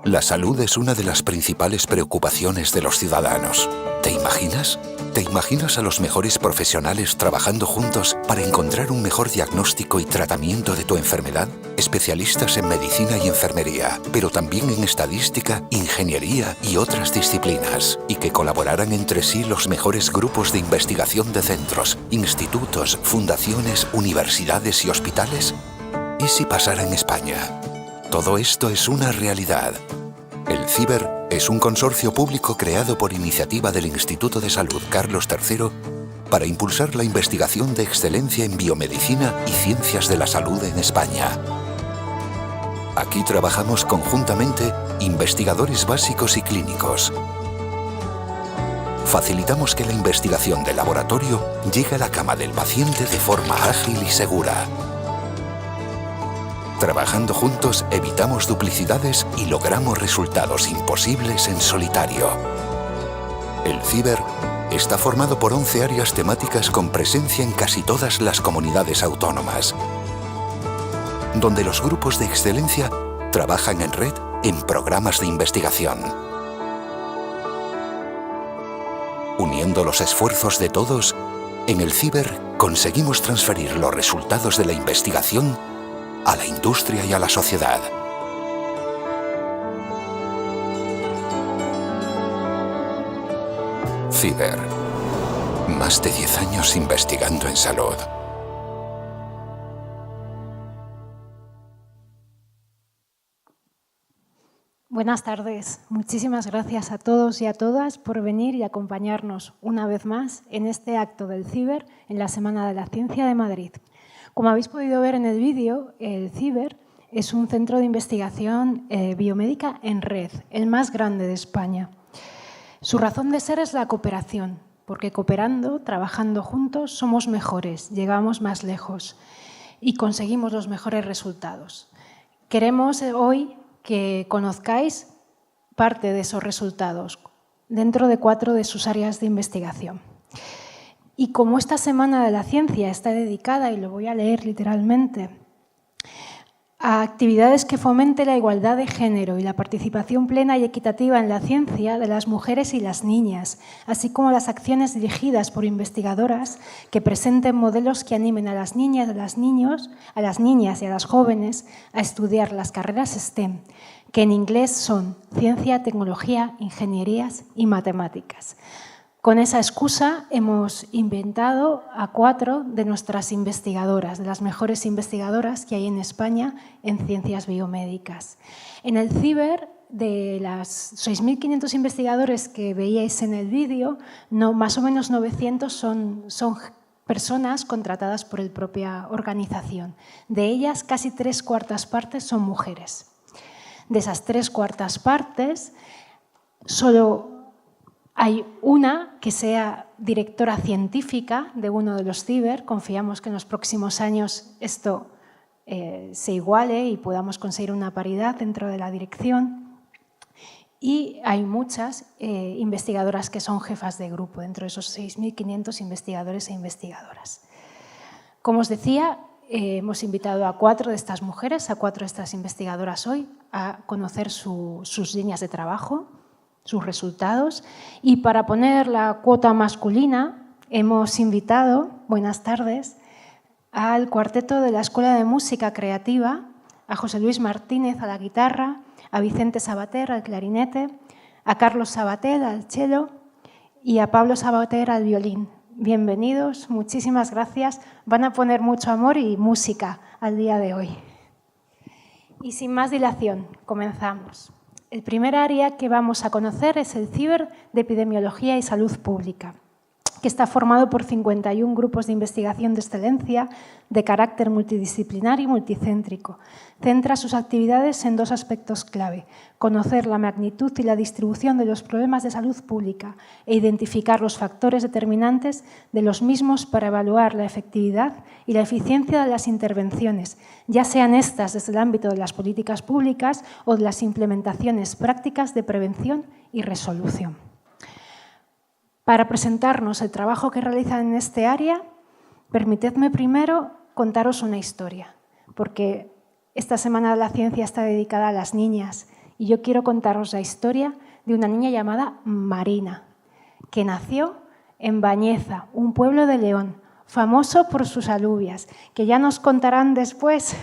La salud es una de las principales preocupaciones de los ciudadanos. ¿Te imaginas? ¿Te imaginas a los mejores profesionales trabajando juntos para encontrar un mejor diagnóstico y tratamiento de tu enfermedad? Especialistas en medicina y enfermería, pero también en estadística, ingeniería y otras disciplinas, y que colaboraran entre sí los mejores grupos de investigación de centros, institutos, fundaciones, universidades y hospitales. ¿Y si pasara en España? Todo esto es una realidad. El CIBER es un consorcio público creado por iniciativa del Instituto de Salud Carlos III para impulsar la investigación de excelencia en biomedicina y ciencias de la salud en España. Aquí trabajamos conjuntamente investigadores básicos y clínicos. Facilitamos que la investigación de laboratorio llegue a la cama del paciente de forma ágil y segura. Trabajando juntos evitamos duplicidades y logramos resultados imposibles en solitario. El CIBER está formado por 11 áreas temáticas con presencia en casi todas las comunidades autónomas, donde los grupos de excelencia trabajan en red en programas de investigación. Uniendo los esfuerzos de todos, en el CIBER conseguimos transferir los resultados de la investigación a la industria y a la sociedad. CIBER. Más de 10 años investigando en salud. Buenas tardes. Muchísimas gracias a todos y a todas por venir y acompañarnos una vez más en este acto del CIBER en la Semana de la Ciencia de Madrid. Como habéis podido ver en el vídeo, el CIBER es un centro de investigación biomédica en red, el más grande de España. Su razón de ser es la cooperación, porque cooperando, trabajando juntos, somos mejores, llegamos más lejos y conseguimos los mejores resultados. Queremos hoy que conozcáis parte de esos resultados dentro de 4 de sus áreas de investigación. Y como esta Semana de la Ciencia está dedicada, y lo voy a leer literalmente, a actividades que fomenten la igualdad de género y la participación plena y equitativa en la ciencia de las mujeres y las niñas, así como las acciones dirigidas por investigadoras que presenten modelos que animen a las niñas, a las niñas y a las jóvenes a estudiar las carreras STEM, que en inglés son ciencia, tecnología, ingenierías y matemáticas. Con esa excusa hemos inventado a 4 de nuestras investigadoras, de las mejores investigadoras que hay en España en ciencias biomédicas. En el CIBER, de las 6.500 investigadores que veíais en el vídeo, más o menos 900 son personas contratadas por la propia organización. De ellas, casi 3/4 partes son mujeres. De esas 3/4 partes, solo hay una que sea directora científica de uno de los CIBER. Confiamos que en los próximos años esto se iguale y podamos conseguir una paridad dentro de la dirección. Y hay muchas investigadoras que son jefas de grupo dentro de esos 6.500 investigadores e investigadoras. Como os decía, hemos invitado a 4 de estas mujeres, a 4 de estas investigadoras hoy, a conocer sus líneas de trabajo, sus resultados, y para poner la cuota masculina hemos invitado, buenas tardes, al cuarteto de la Escuela de Música Creativa, a José Luis Martínez a la guitarra, a Vicente Sabater al clarinete, a Carlos Sabater al cello y a Pablo Sabater al violín. Bienvenidos, muchísimas gracias. Van a poner mucho amor y música al día de hoy. Y sin más dilación, comenzamos. El primer área que vamos a conocer es el CIBER de Epidemiología y Salud Pública, que está formado por 51 grupos de investigación de excelencia de carácter multidisciplinar y multicéntrico. Centra sus actividades en 2 aspectos clave: conocer la magnitud y la distribución de los problemas de salud pública e identificar los factores determinantes de los mismos para evaluar la efectividad y la eficiencia de las intervenciones, ya sean estas desde el ámbito de las políticas públicas o de las implementaciones prácticas de prevención y resolución. Para presentarnos el trabajo que realizan en este área, permitidme primero contaros una historia, porque esta Semana de la Ciencia está dedicada a las niñas Y yo quiero contaros la historia de una niña llamada Marina, que nació en Bañeza, un pueblo de León, famoso por sus alubias, que ya nos contarán después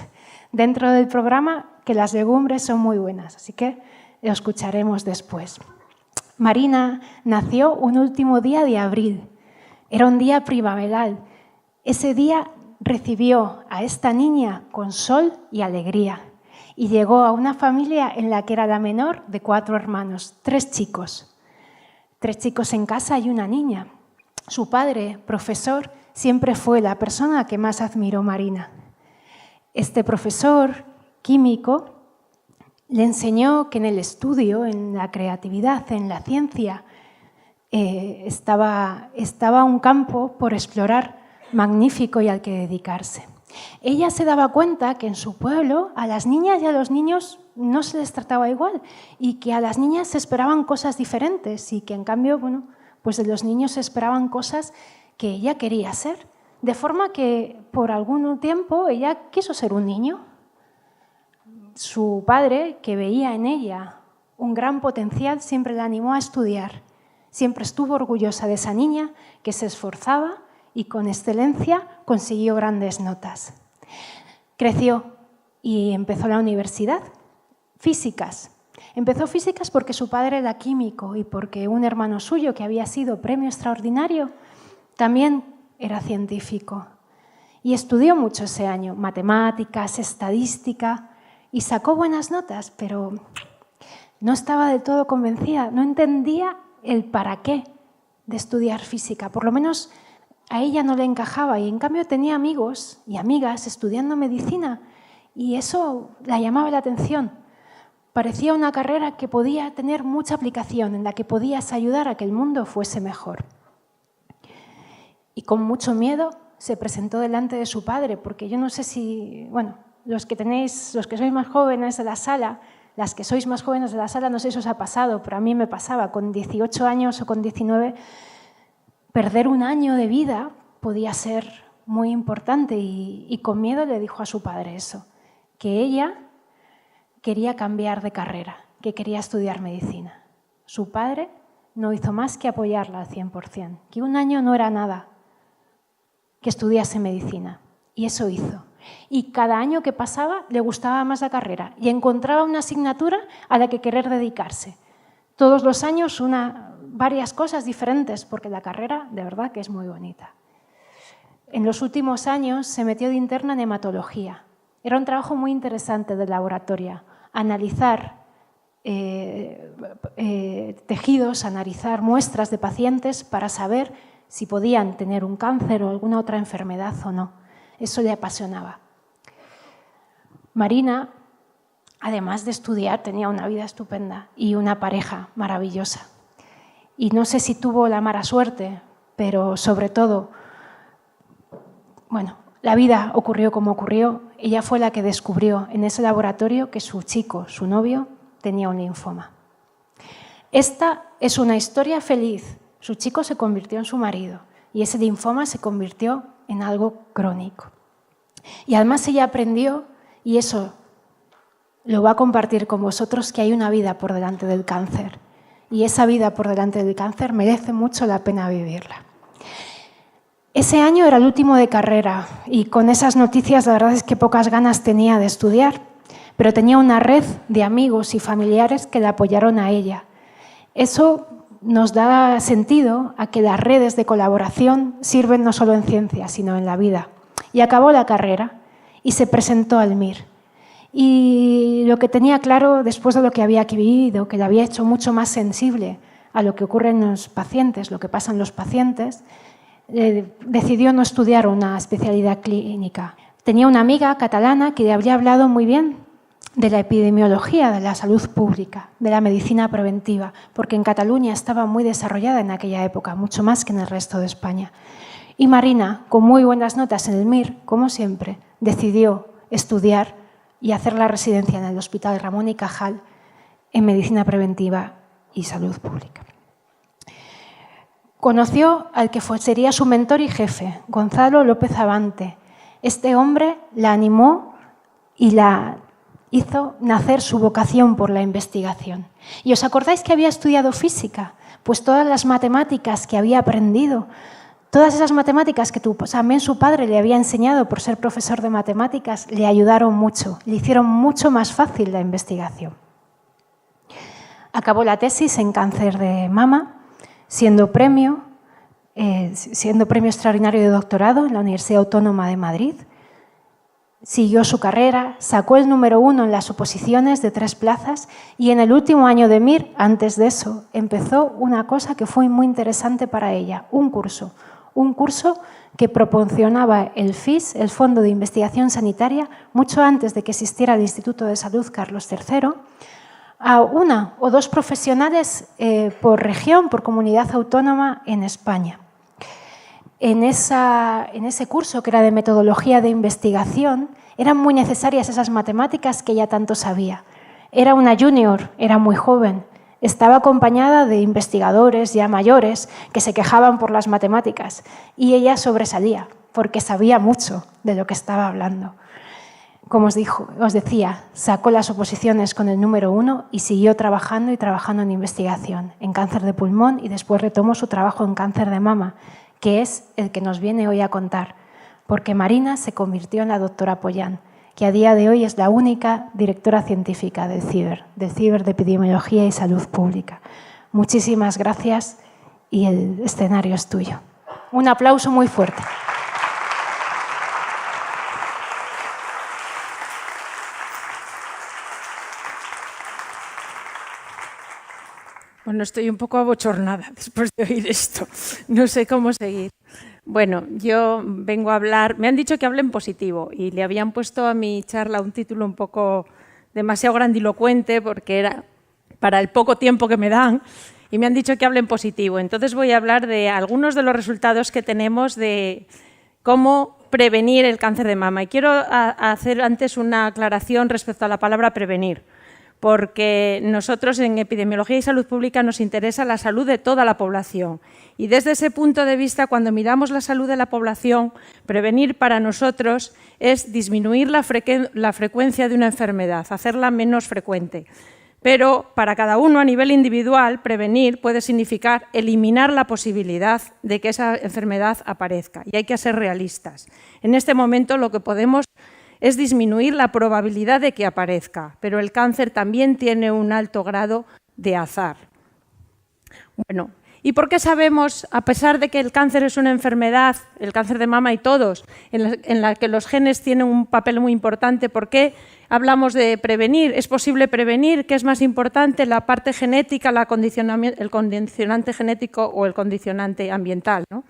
dentro del programa que las legumbres son muy buenas, así que lo escucharemos después. Marina nació un último día de abril. Era un día primaveral. Ese día recibió a esta niña con sol y alegría y llegó a una familia en la que era la menor de 4 hermanos, 3 chicos. 3 chicos en casa y una niña. Su padre, profesor, siempre fue la persona que más admiró Marina. Este profesor químico le enseñó que en el estudio, en la creatividad, en la ciencia, estaba un campo por explorar magnífico y al que dedicarse. Ella se daba cuenta que en su pueblo a las niñas y a los niños no se les trataba igual y que a las niñas se esperaban cosas diferentes y que en cambio, bueno, pues de los niños se esperaban cosas que ella quería ser. De forma que por algún tiempo ella quiso ser un niño. Su padre, que veía en ella un gran potencial, siempre la animó a estudiar. Siempre estuvo orgullosa de esa niña que se esforzaba y con excelencia consiguió grandes notas. Creció y empezó la universidad. Físicas. Empezó físicas porque su padre era químico y porque un hermano suyo, que había sido premio extraordinario, también era científico. Y estudió mucho ese año, matemáticas, estadística, y sacó buenas notas, pero no estaba del todo convencida, no entendía el para qué de estudiar física. Por lo menos a ella no le encajaba y en cambio tenía amigos y amigas estudiando medicina y eso la llamaba la atención. Parecía una carrera que podía tener mucha aplicación, en la que podías ayudar a que el mundo fuese mejor. Y con mucho miedo se presentó delante de su padre, porque yo no sé si, bueno, los que sois más jóvenes de la sala, las que sois más jóvenes de la sala, no sé si os ha pasado, pero a mí me pasaba, con 18 años o con 19, perder un año de vida podía ser muy importante y con miedo le dijo a su padre eso, que ella quería cambiar de carrera, que quería estudiar medicina. Su padre no hizo más que apoyarla al 100%, que un año no era nada, que estudiase medicina, y eso hizo. Y cada año que pasaba le gustaba más la carrera y encontraba una asignatura a la que querer dedicarse. Todos los años varias cosas diferentes, porque la carrera de verdad que es muy bonita. En los últimos años se metió de interna en hematología. Era un trabajo muy interesante de laboratorio, analizar tejidos, analizar muestras de pacientes para saber si podían tener un cáncer o alguna otra enfermedad o no. Eso le apasionaba. Marina, además de estudiar, tenía una vida estupenda y una pareja maravillosa. Y no sé si tuvo la mala suerte, pero sobre todo, bueno, la vida ocurrió como ocurrió. Ella fue la que descubrió en ese laboratorio que su chico, su novio, tenía un linfoma. Esta es una historia feliz. Su chico se convirtió en su marido y ese linfoma se convirtió en algo crónico. Y además ella aprendió, y eso lo va a compartir con vosotros, que hay una vida por delante del cáncer. Y esa vida por delante del cáncer merece mucho la pena vivirla. Ese año era el último de carrera y con esas noticias la verdad es que pocas ganas tenía de estudiar, pero tenía una red de amigos y familiares que la apoyaron a ella. Eso nos da sentido a que las redes de colaboración sirven no solo en ciencia, sino en la vida. Y acabó la carrera y se presentó al MIR. Y lo que tenía claro, después de lo que había vivido, que la había hecho mucho más sensible a lo que ocurre en los pacientes, lo que pasa en los pacientes, decidió no estudiar una especialidad clínica. Tenía una amiga catalana que le había hablado muy bien de la epidemiología, de la salud pública, de la medicina preventiva, porque en Cataluña estaba muy desarrollada en aquella época, mucho más que en el resto de España. Y Marina, con muy buenas notas en el MIR, como siempre, decidió estudiar y hacer la residencia en el Hospital Ramón y Cajal en medicina preventiva y salud pública. Conoció al que sería su mentor y jefe, Gonzalo López Abante. Este hombre la animó y la hizo nacer su vocación por la investigación. ¿Y os acordáis que había estudiado física? Pues todas las matemáticas que había aprendido, todas esas matemáticas que también su padre le había enseñado por ser profesor de matemáticas, le ayudaron mucho, le hicieron mucho más fácil la investigación. Acabó la tesis en cáncer de mama, siendo premio extraordinario de doctorado en la Universidad Autónoma de Madrid. Siguió su carrera, sacó el número 1 en las oposiciones de 3 plazas y en el último año de MIR, antes de eso, empezó una cosa que fue muy interesante para ella, un curso que proporcionaba el FIS, el Fondo de Investigación Sanitaria, mucho antes de que existiera el Instituto de Salud Carlos III, a 1 o 2 profesionales por región, por comunidad autónoma en España. En ese curso, que era de metodología de investigación, eran muy necesarias esas matemáticas que ella tanto sabía. Era una junior, era muy joven. Estaba acompañada de investigadores ya mayores que se quejaban por las matemáticas y ella sobresalía porque sabía mucho de lo que estaba hablando. Como os decía, sacó las oposiciones con el número 1 y siguió trabajando en investigación, en cáncer de pulmón, y después retomó su trabajo en cáncer de mama, que es el que nos viene hoy a contar, porque Marina se convirtió en la doctora Pollán, que a día de hoy es la única directora científica del CIBER de Epidemiología y Salud Pública. Muchísimas gracias y el escenario es tuyo. Un aplauso muy fuerte. Bueno, estoy un poco abochornada después de oír esto. No sé cómo seguir. Bueno, yo vengo a hablar... Me han dicho que hable en positivo y le habían puesto a mi charla un título un poco demasiado grandilocuente porque era para el poco tiempo que me dan y me han dicho que hable en positivo. Entonces voy a hablar de algunos de los resultados que tenemos de cómo prevenir el cáncer de mama. Y quiero hacer antes una aclaración respecto a la palabra prevenir, porque nosotros en Epidemiología y Salud Pública nos interesa la salud de toda la población. Y desde ese punto de vista, cuando miramos la salud de la población, prevenir para nosotros es disminuir la frecuencia de una enfermedad, hacerla menos frecuente. Pero para cada uno a nivel individual, prevenir puede significar eliminar la posibilidad de que esa enfermedad aparezca. Y hay que ser realistas. En este momento lo que podemos es disminuir la probabilidad de que aparezca, pero el cáncer también tiene un alto grado de azar. Bueno, ¿y por qué sabemos, a pesar de que el cáncer es una enfermedad, el cáncer de mama y todos, en la que los genes tienen un papel muy importante, por qué hablamos de prevenir? ¿Es posible prevenir? ¿Qué es más importante, la parte genética, el condicionante genético o el condicionante ambiental, ¿no?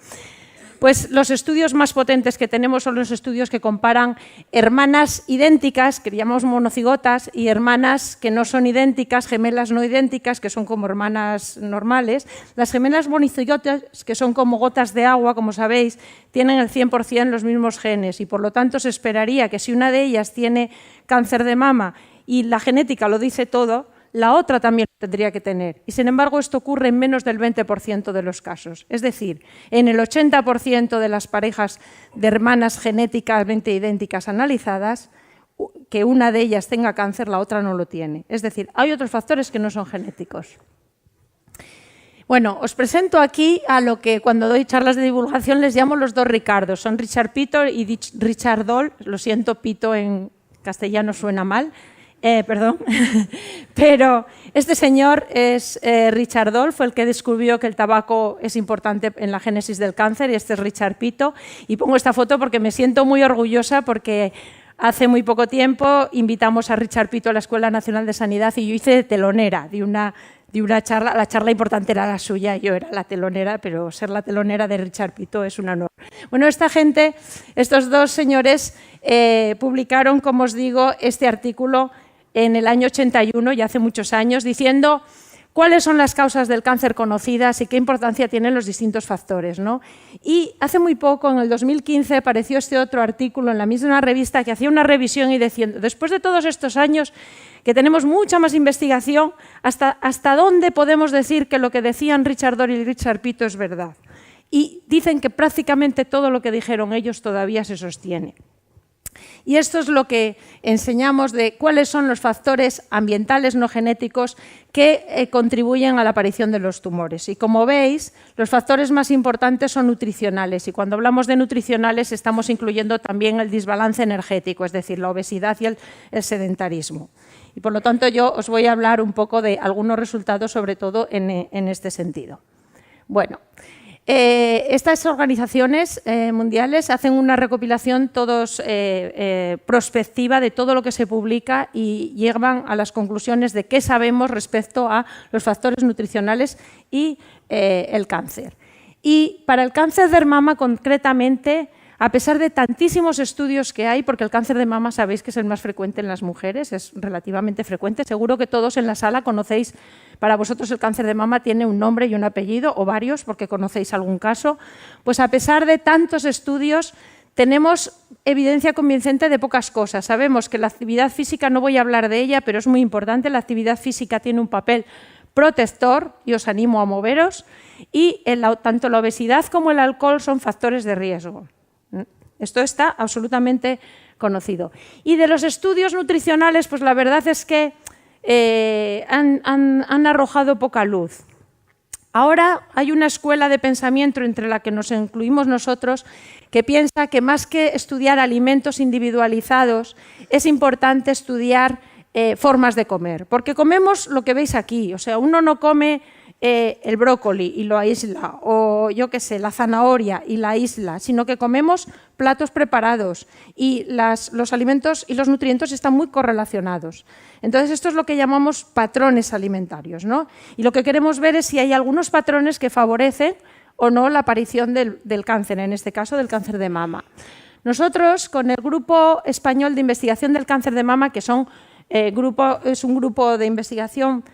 Pues los estudios más potentes que tenemos son los estudios que comparan hermanas idénticas, que llamamos monocigotas, y hermanas que no son idénticas, gemelas no idénticas, que son como hermanas normales. Las gemelas monocigotas, que son como gotas de agua, como sabéis, tienen el 100% los mismos genes y por lo tanto se esperaría que si una de ellas tiene cáncer de mama y la genética lo dice todo, la otra también lo tendría que tener. Y sin embargo, esto ocurre en menos del 20% de los casos. Es decir, en el 80% de las parejas de hermanas genéticamente idénticas analizadas, que una de ellas tenga cáncer, la otra no lo tiene. Es decir, hay otros factores que no son genéticos. Bueno, os presento aquí a lo que cuando doy charlas de divulgación les llamo los dos Ricardos. Son Richard Pito y Richard Doll. Lo siento, Pito en castellano suena mal. Perdón, pero este señor es Richard Doll, fue el que descubrió que el tabaco es importante en la génesis del cáncer, y este es Richard Pito. Y pongo esta foto porque me siento muy orgullosa porque hace muy poco tiempo invitamos a Richard Pito a la Escuela Nacional de Sanidad y yo hice de telonera de una charla. La charla importante era la suya, yo era la telonera, pero ser la telonera de Richard Pito es un honor. Bueno, esta gente, estos dos señores publicaron, como os digo, este artículo en el año 81, ya hace muchos años, diciendo cuáles son las causas del cáncer conocidas y qué importancia tienen los distintos factores, ¿no? Y hace muy poco, en el 2015, apareció este otro artículo en la misma revista que hacía una revisión y diciendo, después de todos estos años que tenemos mucha más investigación, ¿hasta dónde podemos decir que lo que decían Richard Doll y Richard Pito es verdad? Y dicen que prácticamente todo lo que dijeron ellos todavía se sostiene. Y esto es lo que enseñamos de cuáles son los factores ambientales no genéticos que contribuyen a la aparición de los tumores. Y como veis, los factores más importantes son nutricionales. Y cuando hablamos de nutricionales estamos incluyendo también el desbalance energético, es decir, la obesidad y el sedentarismo. Y por lo tanto yo os voy a hablar un poco de algunos resultados, sobre todo en este sentido. Bueno. Estas organizaciones mundiales hacen una recopilación todos prospectiva de todo lo que se publica y llegan a las conclusiones de qué sabemos respecto a los factores nutricionales y el cáncer. Y para el cáncer de mama concretamente, a pesar de tantísimos estudios que hay, porque el cáncer de mama sabéis que es el más frecuente en las mujeres, es relativamente frecuente, seguro que todos en la sala conocéis, para vosotros el cáncer de mama tiene un nombre y un apellido, o varios, porque conocéis algún caso, pues a pesar de tantos estudios, tenemos evidencia convincente de pocas cosas. Sabemos que la actividad física, no voy a hablar de ella, pero es muy importante, la actividad física tiene un papel protector, y os animo a moveros, y tanto la obesidad como el alcohol son factores de riesgo. Esto está absolutamente conocido. Y de los estudios nutricionales, pues la verdad es que han arrojado poca luz. Ahora hay una escuela de pensamiento entre la que nos incluimos nosotros que piensa que más que estudiar alimentos individualizados es importante estudiar formas de comer, porque comemos lo que veis aquí, o sea, uno no come el brócoli y lo aísla, o yo qué sé, la zanahoria y la aísla, sino que comemos platos preparados y los alimentos y los nutrientes están muy correlacionados. Entonces, esto es lo que llamamos patrones alimentarios, ¿no? Y lo que queremos ver es si hay algunos patrones que favorecen o no la aparición del cáncer, en este caso del cáncer de mama. Nosotros, con el Grupo Español de Investigación del Cáncer de Mama, que es un grupo de investigación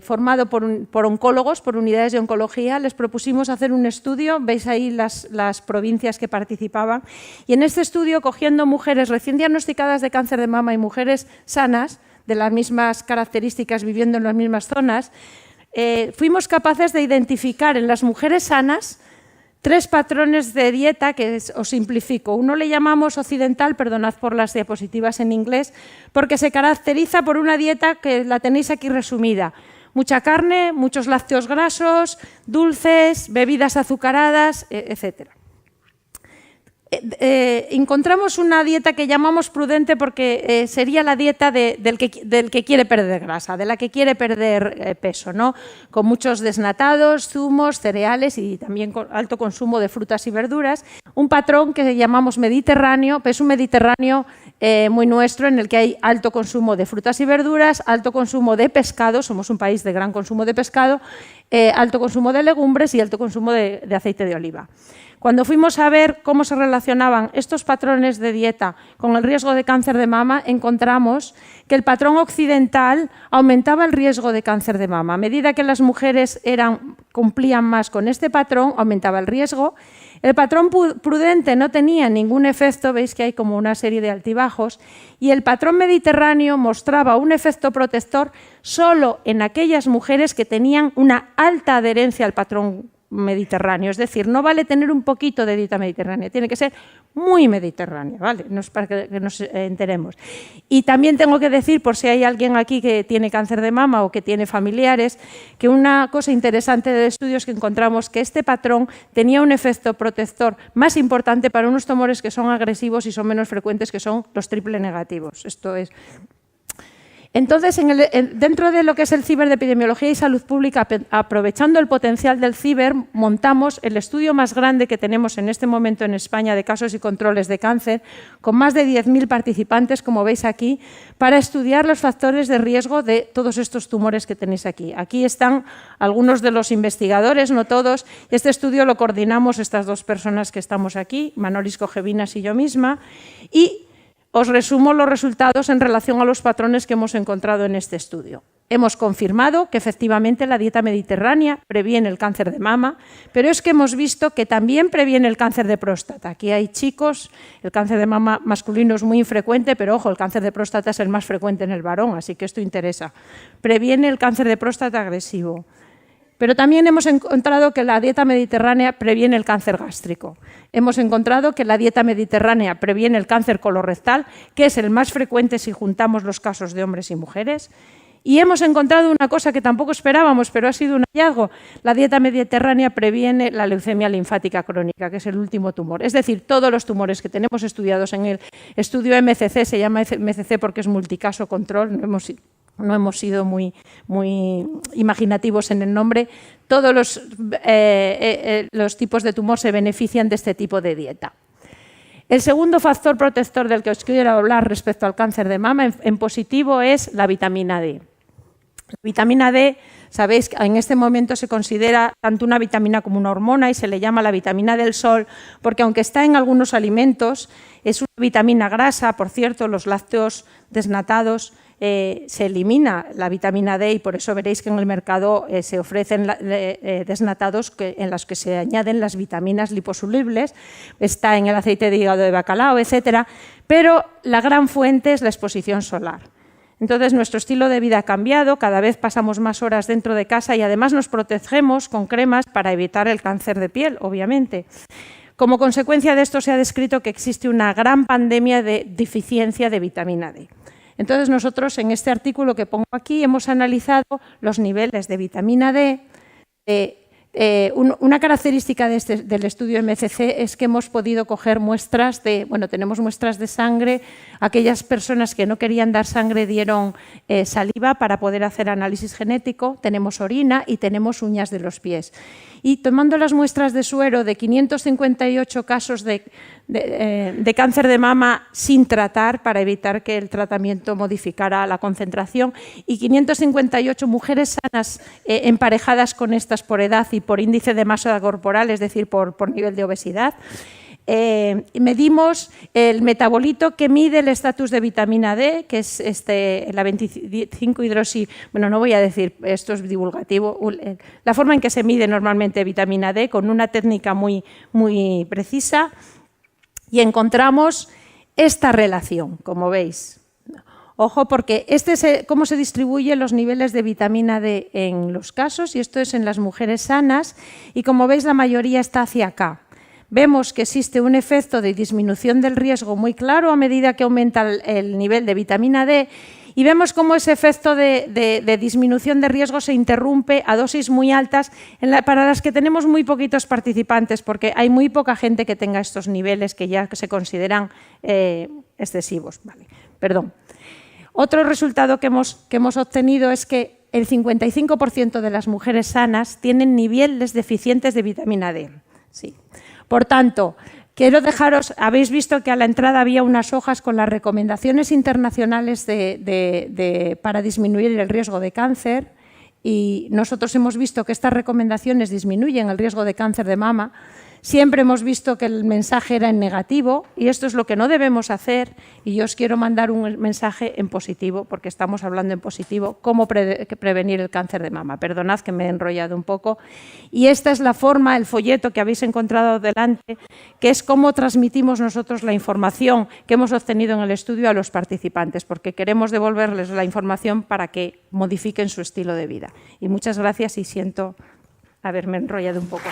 formado por oncólogos, por unidades de oncología, les propusimos hacer un estudio, veis ahí las provincias que participaban, y en este estudio, cogiendo mujeres recién diagnosticadas de cáncer de mama y mujeres sanas, de las mismas características, viviendo en las mismas zonas, fuimos capaces de identificar en las mujeres sanas 3 patrones de dieta que os simplifico. Uno le llamamos occidental, perdonad por las diapositivas en inglés, porque se caracteriza por una dieta que la tenéis aquí resumida. Mucha carne, muchos lácteos grasos, dulces, bebidas azucaradas, etc. Encontramos una dieta que llamamos prudente porque sería la dieta del que quiere perder grasa, de la que quiere perder peso, ¿no? Con muchos desnatados, zumos, cereales y también con alto consumo de frutas y verduras. Un patrón que llamamos mediterráneo, pues es un mediterráneo muy nuestro en el que hay alto consumo de frutas y verduras, alto consumo de pescado, somos un país de gran consumo de pescado, alto consumo de legumbres y alto consumo de aceite de oliva. Cuando fuimos a ver cómo se relacionaban estos patrones de dieta con el riesgo de cáncer de mama, encontramos que el patrón occidental aumentaba el riesgo de cáncer de mama. A medida que las mujeres cumplían más con este patrón, aumentaba el riesgo. El patrón prudente no tenía ningún efecto, veis que hay como una serie de altibajos, y el patrón mediterráneo mostraba un efecto protector solo en aquellas mujeres que tenían una alta adherencia al patrón mediterráneo, es decir, no vale tener un poquito de dieta mediterránea, tiene que ser muy mediterránea, ¿vale? Para que nos enteremos. Y también tengo que decir, por si hay alguien aquí que tiene cáncer de mama o que tiene familiares, que una cosa interesante del estudio es que encontramos que este patrón tenía un efecto protector más importante para unos tumores que son agresivos y son menos frecuentes, que son los triple negativos. Esto es... Entonces, dentro de lo que es el ciber de epidemiología y salud pública, aprovechando el potencial del ciber, montamos el estudio más grande que tenemos en este momento en España de casos y controles de cáncer, con más de 10.000 participantes, como veis aquí, para estudiar los factores de riesgo de todos estos tumores que tenéis aquí. Aquí están algunos de los investigadores, no todos. Este estudio lo coordinamos estas 2 personas que estamos aquí, Manolis Cogevinas y yo misma, y os resumo los resultados en relación a los patrones que hemos encontrado en este estudio. Hemos confirmado que efectivamente la dieta mediterránea previene el cáncer de mama, pero es que hemos visto que también previene el cáncer de próstata. Aquí hay chicos, el cáncer de mama masculino es muy infrecuente, pero ojo, el cáncer de próstata es el más frecuente en el varón, así que esto interesa. Previene el cáncer de próstata agresivo. Pero también hemos encontrado que la dieta mediterránea previene el cáncer gástrico. Hemos encontrado que la dieta mediterránea previene el cáncer colorectal, que es el más frecuente si juntamos los casos de hombres y mujeres. Y hemos encontrado una cosa que tampoco esperábamos, pero ha sido un hallazgo. La dieta mediterránea previene la leucemia linfática crónica, que es el último tumor. Es decir, todos los tumores que tenemos estudiados en el estudio MCC, se llama MCC porque es multicaso control, no hemos sido muy imaginativos en el nombre. Todos los tipos de tumor se benefician de este tipo de dieta. El segundo factor protector del que os quiero hablar respecto al cáncer de mama en positivo es la vitamina D. La vitamina D, sabéis que en este momento se considera tanto una vitamina como una hormona y se le llama la vitamina del sol porque aunque está en algunos alimentos, es una vitamina grasa. Por cierto, los lácteos desnatados se elimina la vitamina D y por eso veréis que en el mercado se ofrecen desnatados en los que se añaden las vitaminas liposolubles, está en el aceite de hígado de bacalao, etcétera, pero la gran fuente es la exposición solar. Entonces nuestro estilo de vida ha cambiado, cada vez pasamos más horas dentro de casa y además nos protegemos con cremas para evitar el cáncer de piel, obviamente. Como consecuencia de esto se ha descrito que existe una gran pandemia de deficiencia de vitamina D. Entonces nosotros en este artículo que pongo aquí hemos analizado los niveles de vitamina D. Una característica del estudio MCC es que hemos podido coger muestras tenemos muestras de sangre. Aquellas personas que no querían dar sangre dieron saliva para poder hacer análisis genético. Tenemos orina y tenemos uñas de los pies. Y tomando las muestras de suero de 558 casos de cáncer de mama sin tratar para evitar que el tratamiento modificara la concentración y 558 mujeres sanas emparejadas con estas por edad y por índice de masa corporal, es decir, por nivel de obesidad. Medimos el metabolito que mide el estatus de vitamina D, que es la 25-hidroxi, no voy a decir, esto es divulgativo, la forma en que se mide normalmente vitamina D con una técnica muy precisa y encontramos esta relación, como veis. Ojo, porque cómo se distribuyen los niveles de vitamina D en los casos, y esto es en las mujeres sanas, y como veis la mayoría está hacia acá. Vemos que existe un efecto de disminución del riesgo muy claro a medida que aumenta el nivel de vitamina D y vemos cómo ese efecto de disminución de riesgo se interrumpe a dosis muy altas para las que tenemos muy poquitos participantes porque hay muy poca gente que tenga estos niveles que ya se consideran excesivos. Vale, perdón. Otro resultado que hemos obtenido es que el 55% de las mujeres sanas tienen niveles deficientes de vitamina D. Sí. Por tanto, quiero dejaros, habéis visto que a la entrada había unas hojas con las recomendaciones internacionales para disminuir el riesgo de cáncer y nosotros hemos visto que estas recomendaciones disminuyen el riesgo de cáncer de mama. Siempre hemos visto que el mensaje era en negativo y esto es lo que no debemos hacer y yo os quiero mandar un mensaje en positivo porque estamos hablando en positivo, cómo prevenir el cáncer de mama. Perdonad que me he enrollado un poco. Y esta es la forma, el folleto que habéis encontrado delante, que es cómo transmitimos nosotros la información que hemos obtenido en el estudio a los participantes porque queremos devolverles la información para que modifiquen su estilo de vida. Y muchas gracias y siento haberme enrollado un poco.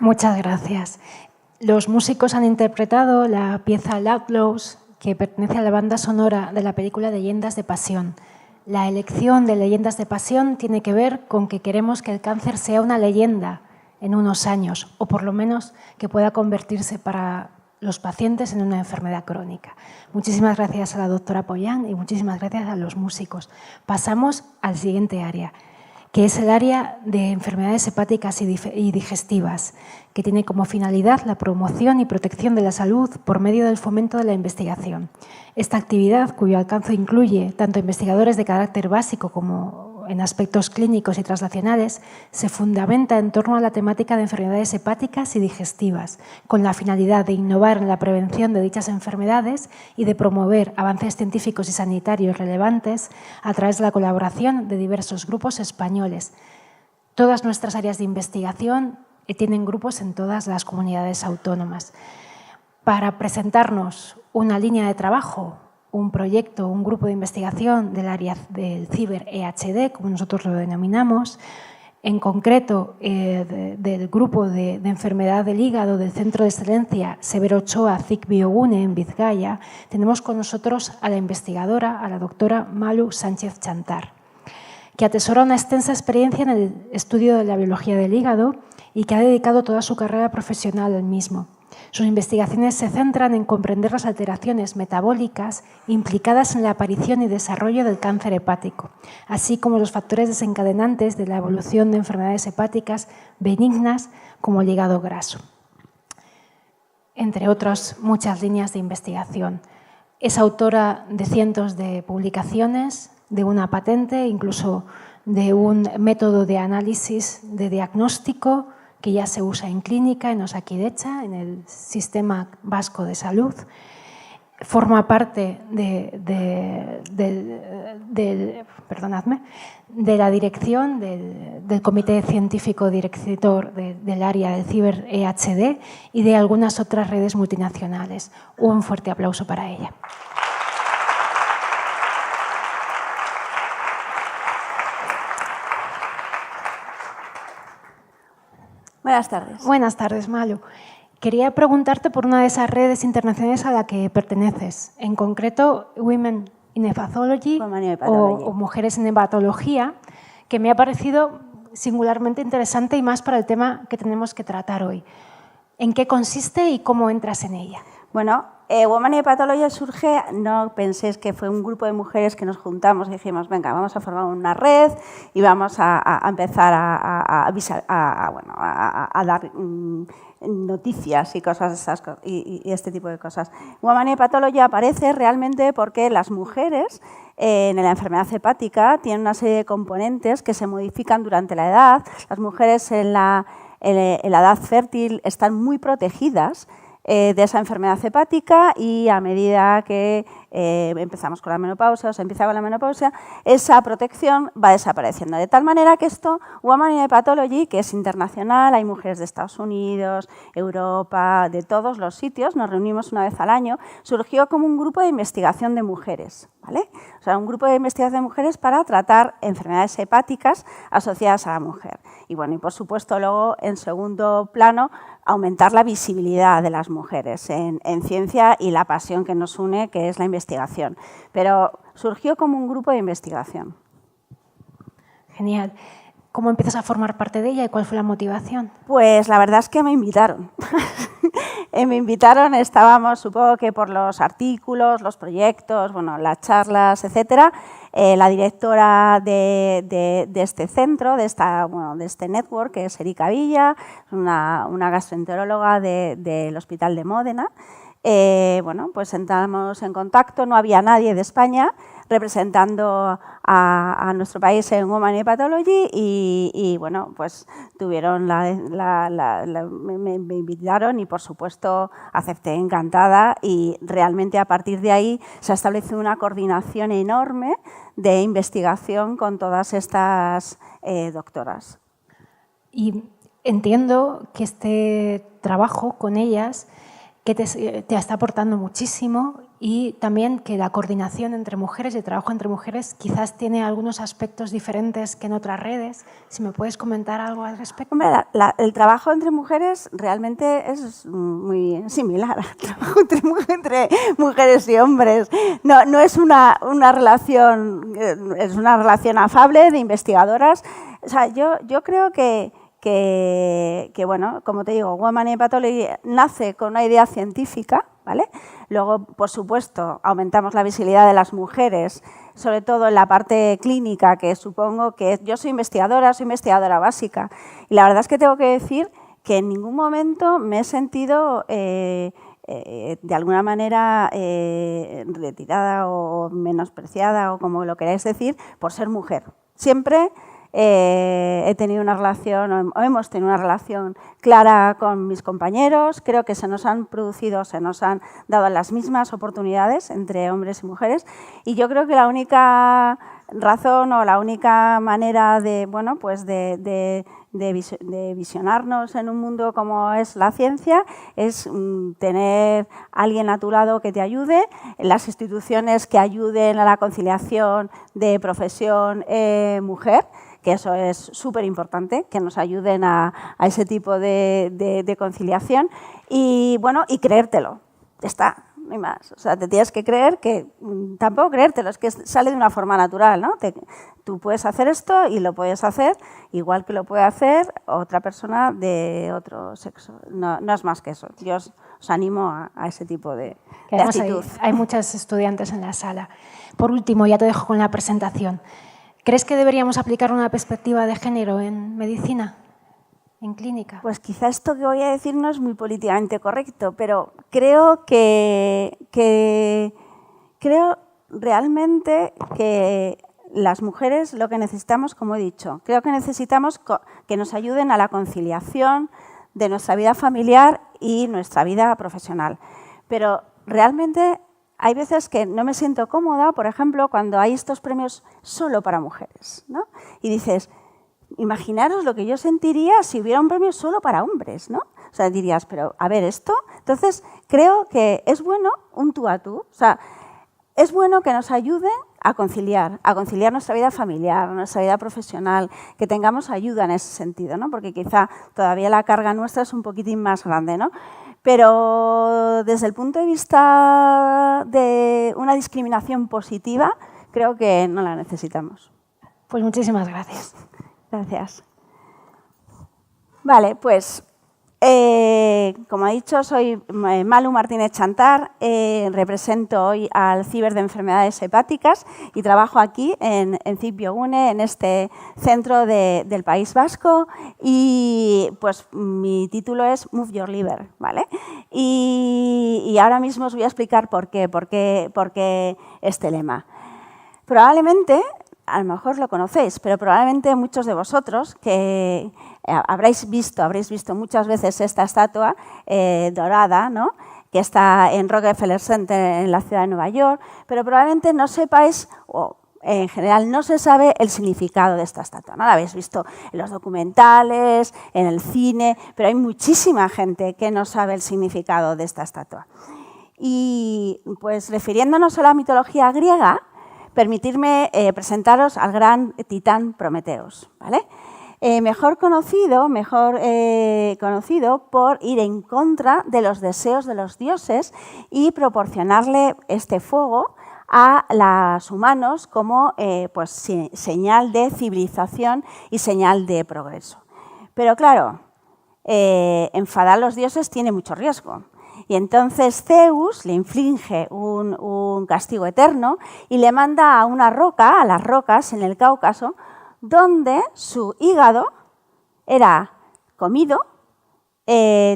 Muchas gracias. Los músicos han interpretado la pieza Outlaws, que pertenece a la banda sonora de la película Leyendas de Pasión. La elección de Leyendas de Pasión tiene que ver con que queremos que el cáncer sea una leyenda en unos años, o por lo menos que pueda convertirse para los pacientes en una enfermedad crónica. Muchísimas gracias a la doctora Pollán y muchísimas gracias a los músicos. Pasamos al siguiente área, que es el área de enfermedades hepáticas y digestivas, que tiene como finalidad la promoción y protección de la salud por medio del fomento de la investigación. Esta actividad, cuyo alcance incluye tanto investigadores de carácter básico como en aspectos clínicos y translacionales, se fundamenta en torno a la temática de enfermedades hepáticas y digestivas, con la finalidad de innovar en la prevención de dichas enfermedades y de promover avances científicos y sanitarios relevantes a través de la colaboración de diversos grupos españoles. Todas nuestras áreas de investigación tienen grupos en todas las comunidades autónomas. Para presentarnos una línea de trabajo, un proyecto, un grupo de investigación del área del ciber EHD, como nosotros lo denominamos, en concreto del grupo de enfermedad del hígado del Centro de Excelencia Severo Ochoa CIC Biogune en Vizcaya, tenemos con nosotros a la investigadora, a la doctora Malu Sánchez Chantar, que atesora una extensa experiencia en el estudio de la biología del hígado y que ha dedicado toda su carrera profesional al mismo. Sus investigaciones se centran en comprender las alteraciones metabólicas implicadas en la aparición y desarrollo del cáncer hepático, así como los factores desencadenantes de la evolución de enfermedades hepáticas benignas como el hígado graso, entre otras muchas líneas de investigación. Es autora de cientos de publicaciones, de una patente, incluso de un método de análisis de diagnóstico que ya se usa en clínica, en Osakidecha, en el Sistema Vasco de Salud. Forma parte de la dirección del Comité Científico Director del área del Ciber EHD y de algunas otras redes multinacionales. Un fuerte aplauso para ella. Buenas tardes. Buenas tardes, Malu. Quería preguntarte por una de esas redes internacionales a la que perteneces, en concreto Women in Hepatology o Mujeres en Hepatología, que me ha parecido singularmente interesante y más para el tema que tenemos que tratar hoy. ¿En qué consiste y cómo entras en ella? Bueno, Women in Hepatology surge, no penséis que fue un grupo de mujeres que nos juntamos y dijimos, venga, vamos a formar una red y vamos a empezar a dar noticias y cosas y este tipo de cosas. Women in Hepatology aparece realmente porque las mujeres en la enfermedad hepática tienen una serie de componentes que se modifican durante la edad. Las mujeres en la edad fértil están muy protegidas de esa enfermedad hepática y a medida que empezamos con la menopausia o se empieza con la menopausia, esa protección va desapareciendo. De tal manera que esto, Women in Hepatology, que es internacional, hay mujeres de Estados Unidos, Europa, de todos los sitios, nos reunimos una vez al año, surgió como un grupo de investigación de mujeres, ¿vale? O sea, un grupo de investigación de mujeres para tratar enfermedades hepáticas asociadas a la mujer. Y bueno, y por supuesto luego, en segundo plano, aumentar la visibilidad de las mujeres en ciencia y la pasión que nos une, que es la investigación. Pero surgió como un grupo de investigación. Genial. ¿Cómo empiezas a formar parte de ella y cuál fue la motivación? Pues la verdad es que me invitaron. Me invitaron, estábamos, supongo que por los artículos, los proyectos, bueno, las charlas, etcétera. La directora de este centro, de este network, que es Erika Villa, una gastroenteróloga del Hospital de Módena. Bueno, pues entramos en contacto, no había nadie de España representando a nuestro país en Women in Hepatology y bueno, pues tuvieron me invitaron y por supuesto acepté encantada y realmente a partir de ahí se ha establecido una coordinación enorme de investigación con todas estas doctoras. Y entiendo que este trabajo con ellas que te está aportando muchísimo y también que la coordinación entre mujeres y el trabajo entre mujeres quizás tiene algunos aspectos diferentes que en otras redes. Si me puedes comentar algo al respecto. Hombre, el trabajo entre mujeres realmente es muy similar al trabajo entre mujeres y hombres. No es una relación, es una relación afable de investigadoras. O sea, yo creo que bueno, como te digo, Women in Pathology nace con una idea científica, ¿vale? Luego, por supuesto, aumentamos la visibilidad de las mujeres, sobre todo en la parte clínica, que supongo que yo soy investigadora básica. Y la verdad es que tengo que decir que en ningún momento me he sentido de alguna manera retirada o menospreciada, o como lo queráis decir, por ser mujer. Siempre he tenido una relación, o hemos tenido una relación clara con mis compañeros. Creo que se nos han dado las mismas oportunidades entre hombres y mujeres. Y yo creo que la única razón o la única manera de, bueno, pues de visionarnos en un mundo como es la ciencia es tener a alguien a tu lado que te ayude, las instituciones que ayuden a la conciliación de profesión-mujer, que eso es súper importante, que nos ayuden a ese tipo de conciliación y, bueno, y creértelo. Ya está, no hay más. O sea, te tienes que creer que, tampoco creértelo, es que sale de una forma natural, ¿no? Tú puedes hacer esto y lo puedes hacer igual que lo puede hacer otra persona de otro sexo. No es más que eso. Yo os animo a ese tipo de actitud. Hay muchas estudiantes en la sala. Por último, ya te dejo con la presentación. ¿Crees que deberíamos aplicar una perspectiva de género en medicina, en clínica? Pues quizá esto que voy a decir no es muy políticamente correcto, pero creo creo realmente que las mujeres lo que necesitamos, como he dicho, creo que necesitamos que nos ayuden a la conciliación de nuestra vida familiar y nuestra vida profesional. Pero realmente hay veces que no me siento cómoda, por ejemplo, cuando hay estos premios solo para mujeres, ¿no? Y dices, imaginaros lo que yo sentiría si hubiera un premio solo para hombres, ¿no? O sea, dirías, pero a ver, esto. Entonces, creo que es bueno un tú a tú. O sea, es bueno que nos ayude a conciliar nuestra vida familiar, nuestra vida profesional, que tengamos ayuda en ese sentido, ¿no? Porque quizá todavía la carga nuestra es un poquitín más grande, ¿no? Pero desde el punto de vista de una discriminación positiva, creo que no la necesitamos. Pues muchísimas gracias. Gracias. Vale, pues como he dicho, soy Malu Martínez Chantar, represento hoy al Ciber de Enfermedades Hepáticas y trabajo aquí en CIP Biogune, en este centro del País Vasco, y pues mi título es Move Your Liver, ¿vale? Y ahora mismo os voy a explicar por qué este lema. Probablemente, a lo mejor lo conocéis, pero probablemente muchos de vosotros que habréis visto muchas veces esta estatua dorada, ¿no? Que está en Rockefeller Center en la ciudad de Nueva York, pero probablemente no sepáis, o en general no se sabe el significado de esta estatua, ¿no? La habéis visto en los documentales, en el cine, pero hay muchísima gente que no sabe el significado de esta estatua. Y pues refiriéndonos a la mitología griega, permitirme presentaros al gran titán Prometeus, ¿vale? Mejor conocido por ir en contra de los deseos de los dioses y proporcionarle este fuego a los humanos como pues, señal de civilización y señal de progreso. Pero claro, enfadar a los dioses tiene mucho riesgo. Y entonces Zeus le inflige un castigo eterno y le manda a una roca, a las rocas en el Cáucaso, donde su hígado era comido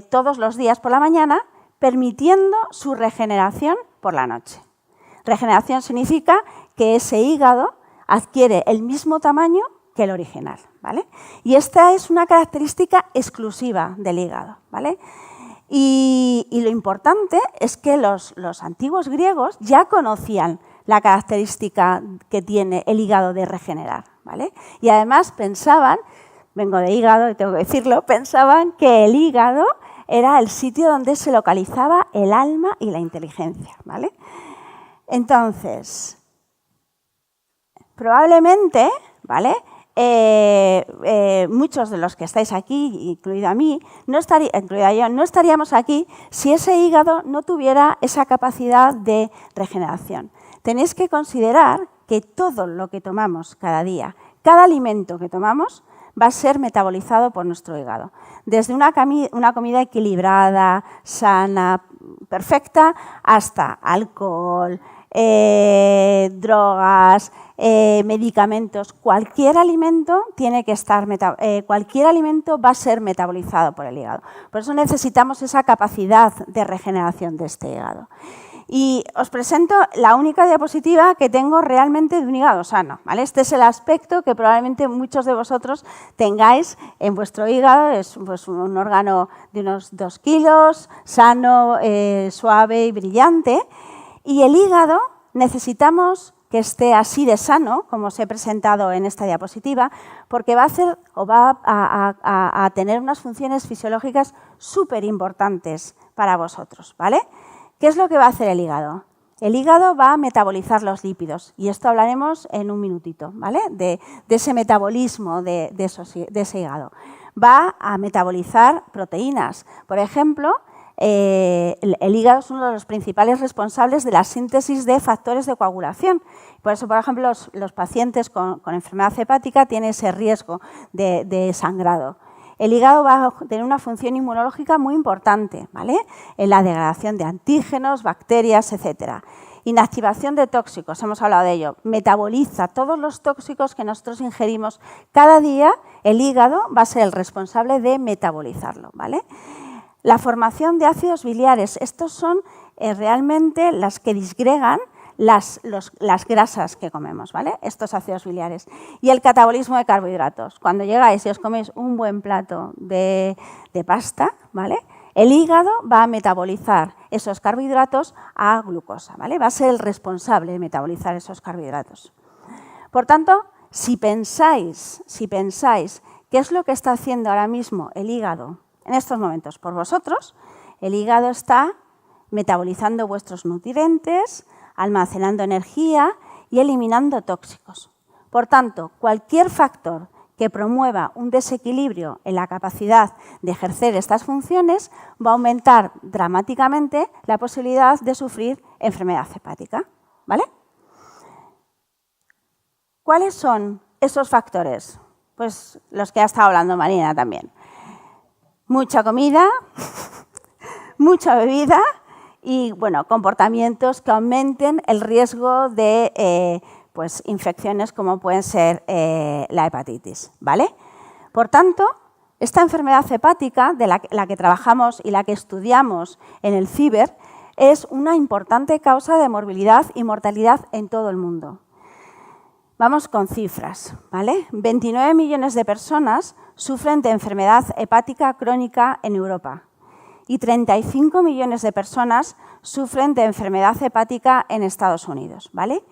todos los días por la mañana, permitiendo su regeneración por la noche. Regeneración significa que ese hígado adquiere el mismo tamaño que el original, ¿vale? Y esta es una característica exclusiva del hígado, ¿vale? Y lo importante es que los antiguos griegos ya conocían la característica que tiene el hígado de regenerar, ¿vale? Y además pensaban, vengo de hígado y tengo que decirlo, pensaban que el hígado era el sitio donde se localizaba el alma y la inteligencia, ¿vale? Entonces, probablemente, ¿vale? Muchos de los que estáis aquí, incluida mí, incluida yo, no estaríamos aquí si ese hígado no tuviera esa capacidad de regeneración. Tenéis que considerar que todo lo que tomamos cada día, cada alimento que tomamos, va a ser metabolizado por nuestro hígado. Desde una comida equilibrada, sana, perfecta, hasta alcohol, drogas, medicamentos. Cualquier alimento va a ser metabolizado por el hígado. Por eso necesitamos esa capacidad de regeneración de este hígado. Y os presento la única diapositiva que tengo realmente de un hígado sano, ¿vale? Este es el aspecto que probablemente muchos de vosotros tengáis en vuestro hígado. Es pues, un órgano de unos 2 kilos, sano, suave y brillante. Y el hígado necesitamos que esté así de sano, como os he presentado en esta diapositiva, porque va a tener unas funciones fisiológicas súper importantes para vosotros, ¿vale? ¿Qué es lo que va a hacer el hígado? El hígado va a metabolizar los lípidos, y esto hablaremos en un minutito, ¿vale? De ese metabolismo de ese hígado. Va a metabolizar proteínas. Por ejemplo, el hígado es uno de los principales responsables de la síntesis de factores de coagulación. Por eso, por ejemplo, los pacientes con enfermedad hepática tienen ese riesgo de sangrado. El hígado va a tener una función inmunológica muy importante, ¿vale? En la degradación de antígenos, bacterias, etc. Inactivación de tóxicos, hemos hablado de ello. Metaboliza todos los tóxicos que nosotros ingerimos cada día. El hígado va a ser el responsable de metabolizarlo, ¿vale? La formación de ácidos biliares, estos son realmente las que disgregan las grasas que comemos, ¿vale? Estos ácidos biliares. Y el catabolismo de carbohidratos. Cuando llegáis y os coméis un buen plato de pasta, ¿vale? El hígado va a metabolizar esos carbohidratos a glucosa, ¿vale? Va a ser el responsable de metabolizar esos carbohidratos. Por tanto, si pensáis qué es lo que está haciendo ahora mismo el hígado en estos momentos por vosotros, el hígado está metabolizando vuestros nutrientes, almacenando energía y eliminando tóxicos. Por tanto, cualquier factor que promueva un desequilibrio en la capacidad de ejercer estas funciones va a aumentar dramáticamente la posibilidad de sufrir enfermedad hepática, ¿vale? ¿Cuáles son esos factores? Pues los que ha estado hablando Marina también. Mucha comida, mucha bebida y bueno, comportamientos que aumenten el riesgo de pues, infecciones como pueden ser la hepatitis, ¿vale? Por tanto, esta enfermedad hepática de la que trabajamos y la que estudiamos en el CIBER es una importante causa de morbilidad y mortalidad en todo el mundo. Vamos con cifras, ¿vale? 29 millones de personas sufren de enfermedad hepática crónica en Europa y 35 millones de personas sufren de enfermedad hepática en Estados Unidos, ¿vale?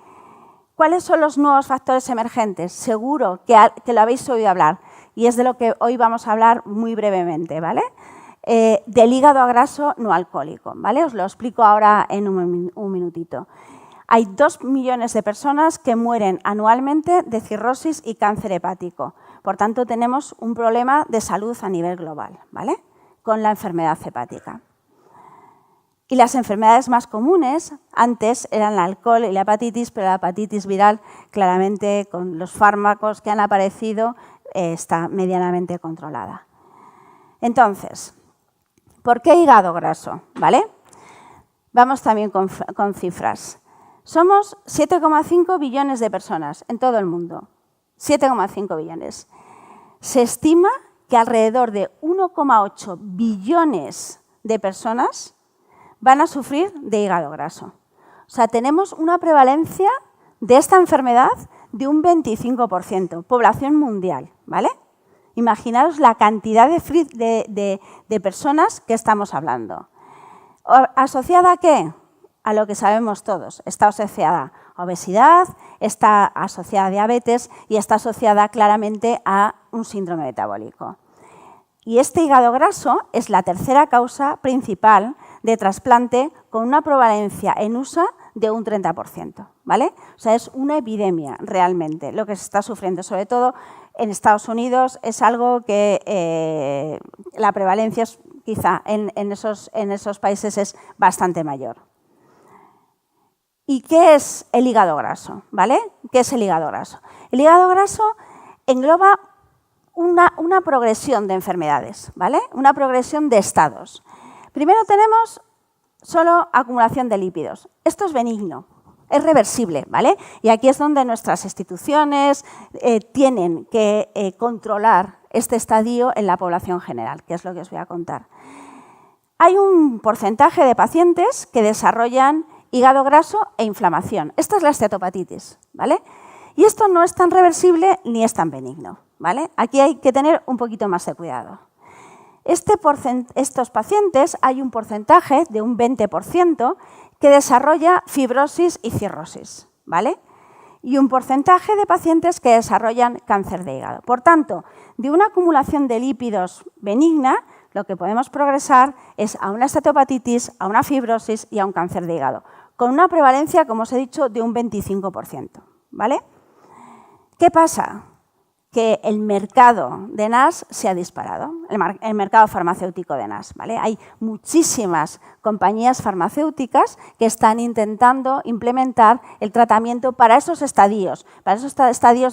¿Cuáles son los nuevos factores emergentes? Seguro que lo habéis oído hablar y es de lo que hoy vamos a hablar muy brevemente, ¿vale? Del hígado graso no alcohólico, ¿vale? Os lo explico ahora en un minutito. Hay 2 millones de personas que mueren anualmente de cirrosis y cáncer hepático. Por tanto, tenemos un problema de salud a nivel global, ¿vale? Con la enfermedad hepática. Y las enfermedades más comunes antes eran el alcohol y la hepatitis, pero la hepatitis viral claramente con los fármacos que han aparecido está medianamente controlada. Entonces, ¿por qué hígado graso? ¿Vale? Vamos también con cifras. Somos 7,5 billones de personas en todo el mundo. 7,5 billones. Se estima que alrededor de 1,8 billones de personas van a sufrir de hígado graso. O sea, tenemos una prevalencia de esta enfermedad de un 25%, población mundial, ¿vale? Imaginaros la cantidad de personas que estamos hablando. ¿Asociada a qué? A lo que sabemos todos. Está asociada a obesidad, está asociada a diabetes y está asociada claramente a un síndrome metabólico. Y este hígado graso es la tercera causa principal de trasplante con una prevalencia en USA de un 30%, ¿vale? O sea, es una epidemia realmente lo que se está sufriendo, sobre todo en Estados Unidos. Es algo que la prevalencia quizá en esos países es bastante mayor. ¿Y qué es el hígado graso? ¿Vale? ¿Qué es el hígado graso? El hígado graso engloba una progresión de enfermedades, ¿vale? Una progresión de estados. Primero tenemos solo acumulación de lípidos. Esto es benigno, es reversible, ¿vale? Y aquí es donde nuestras instituciones tienen que controlar este estadio en la población general, que es lo que os voy a contar. Hay un porcentaje de pacientes que desarrollan hígado graso e inflamación. Esta es la esteatopatitis, ¿vale? Y esto no es tan reversible ni es tan benigno, ¿vale? Aquí hay que tener un poquito más de cuidado. Estos pacientes hay un porcentaje de un 20% que desarrolla fibrosis y cirrosis, ¿vale? Y un porcentaje de pacientes que desarrollan cáncer de hígado. Por tanto, de una acumulación de lípidos benigna, lo que podemos progresar es a una esteatopatitis, a una fibrosis y a un cáncer de hígado, con una prevalencia, como os he dicho, de un 25%, ¿vale? ¿Qué pasa? Que el mercado de NAS se ha disparado, el mercado farmacéutico de NAS, ¿vale? Hay muchísimas compañías farmacéuticas que están intentando implementar el tratamiento para esos estadios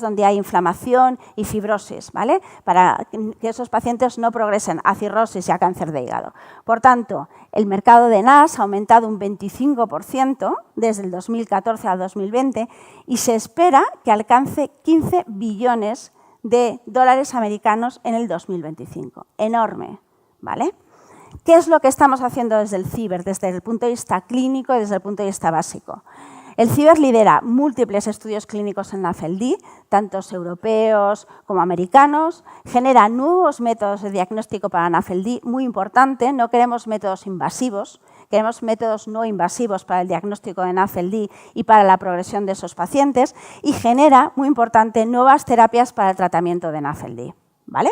donde hay inflamación y fibrosis, ¿vale? Para que esos pacientes no progresen a cirrosis y a cáncer de hígado. Por tanto, el mercado de NAS ha aumentado un 25% desde el 2014 al 2020 y se espera que alcance 15 billones de dólares americanos en el 2025. Enorme, ¿vale? ¿Qué es lo que estamos haciendo desde el CIBER, desde el punto de vista clínico y desde el punto de vista básico? El CIBER lidera múltiples estudios clínicos en NAFLD, tanto europeos como americanos, genera nuevos métodos de diagnóstico para NAFLD, muy importante, no queremos métodos invasivos, queremos métodos no invasivos para el diagnóstico de NAFLD y para la progresión de esos pacientes, y genera, muy importante, nuevas terapias para el tratamiento de NAFLD, ¿vale?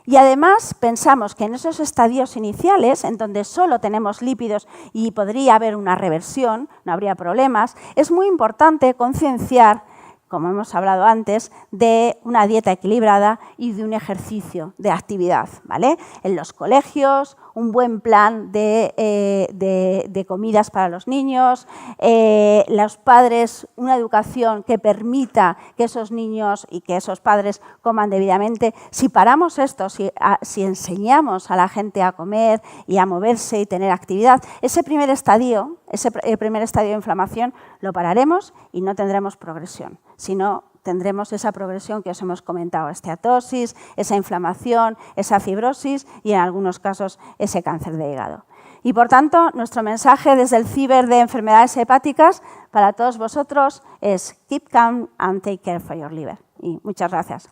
Y además pensamos que en esos estadios iniciales, en donde solo tenemos lípidos y podría haber una reversión, no habría problemas, es muy importante concienciar, como hemos hablado antes, de una dieta equilibrada y de un ejercicio de actividad, ¿vale? En los colegios, un buen plan de comidas para los niños, los padres, una educación que permita que esos niños y que esos padres coman debidamente. Si paramos esto, si enseñamos a la gente a comer y a moverse y tener actividad, ese primer estadio de inflamación lo pararemos y no tendremos progresión, sino tendremos esa progresión que os hemos comentado, esteatosis, esa inflamación, esa fibrosis y en algunos casos ese cáncer de hígado. Y por tanto, nuestro mensaje desde el CIBER de enfermedades hepáticas para todos vosotros es keep calm and take care for your liver. Y muchas gracias.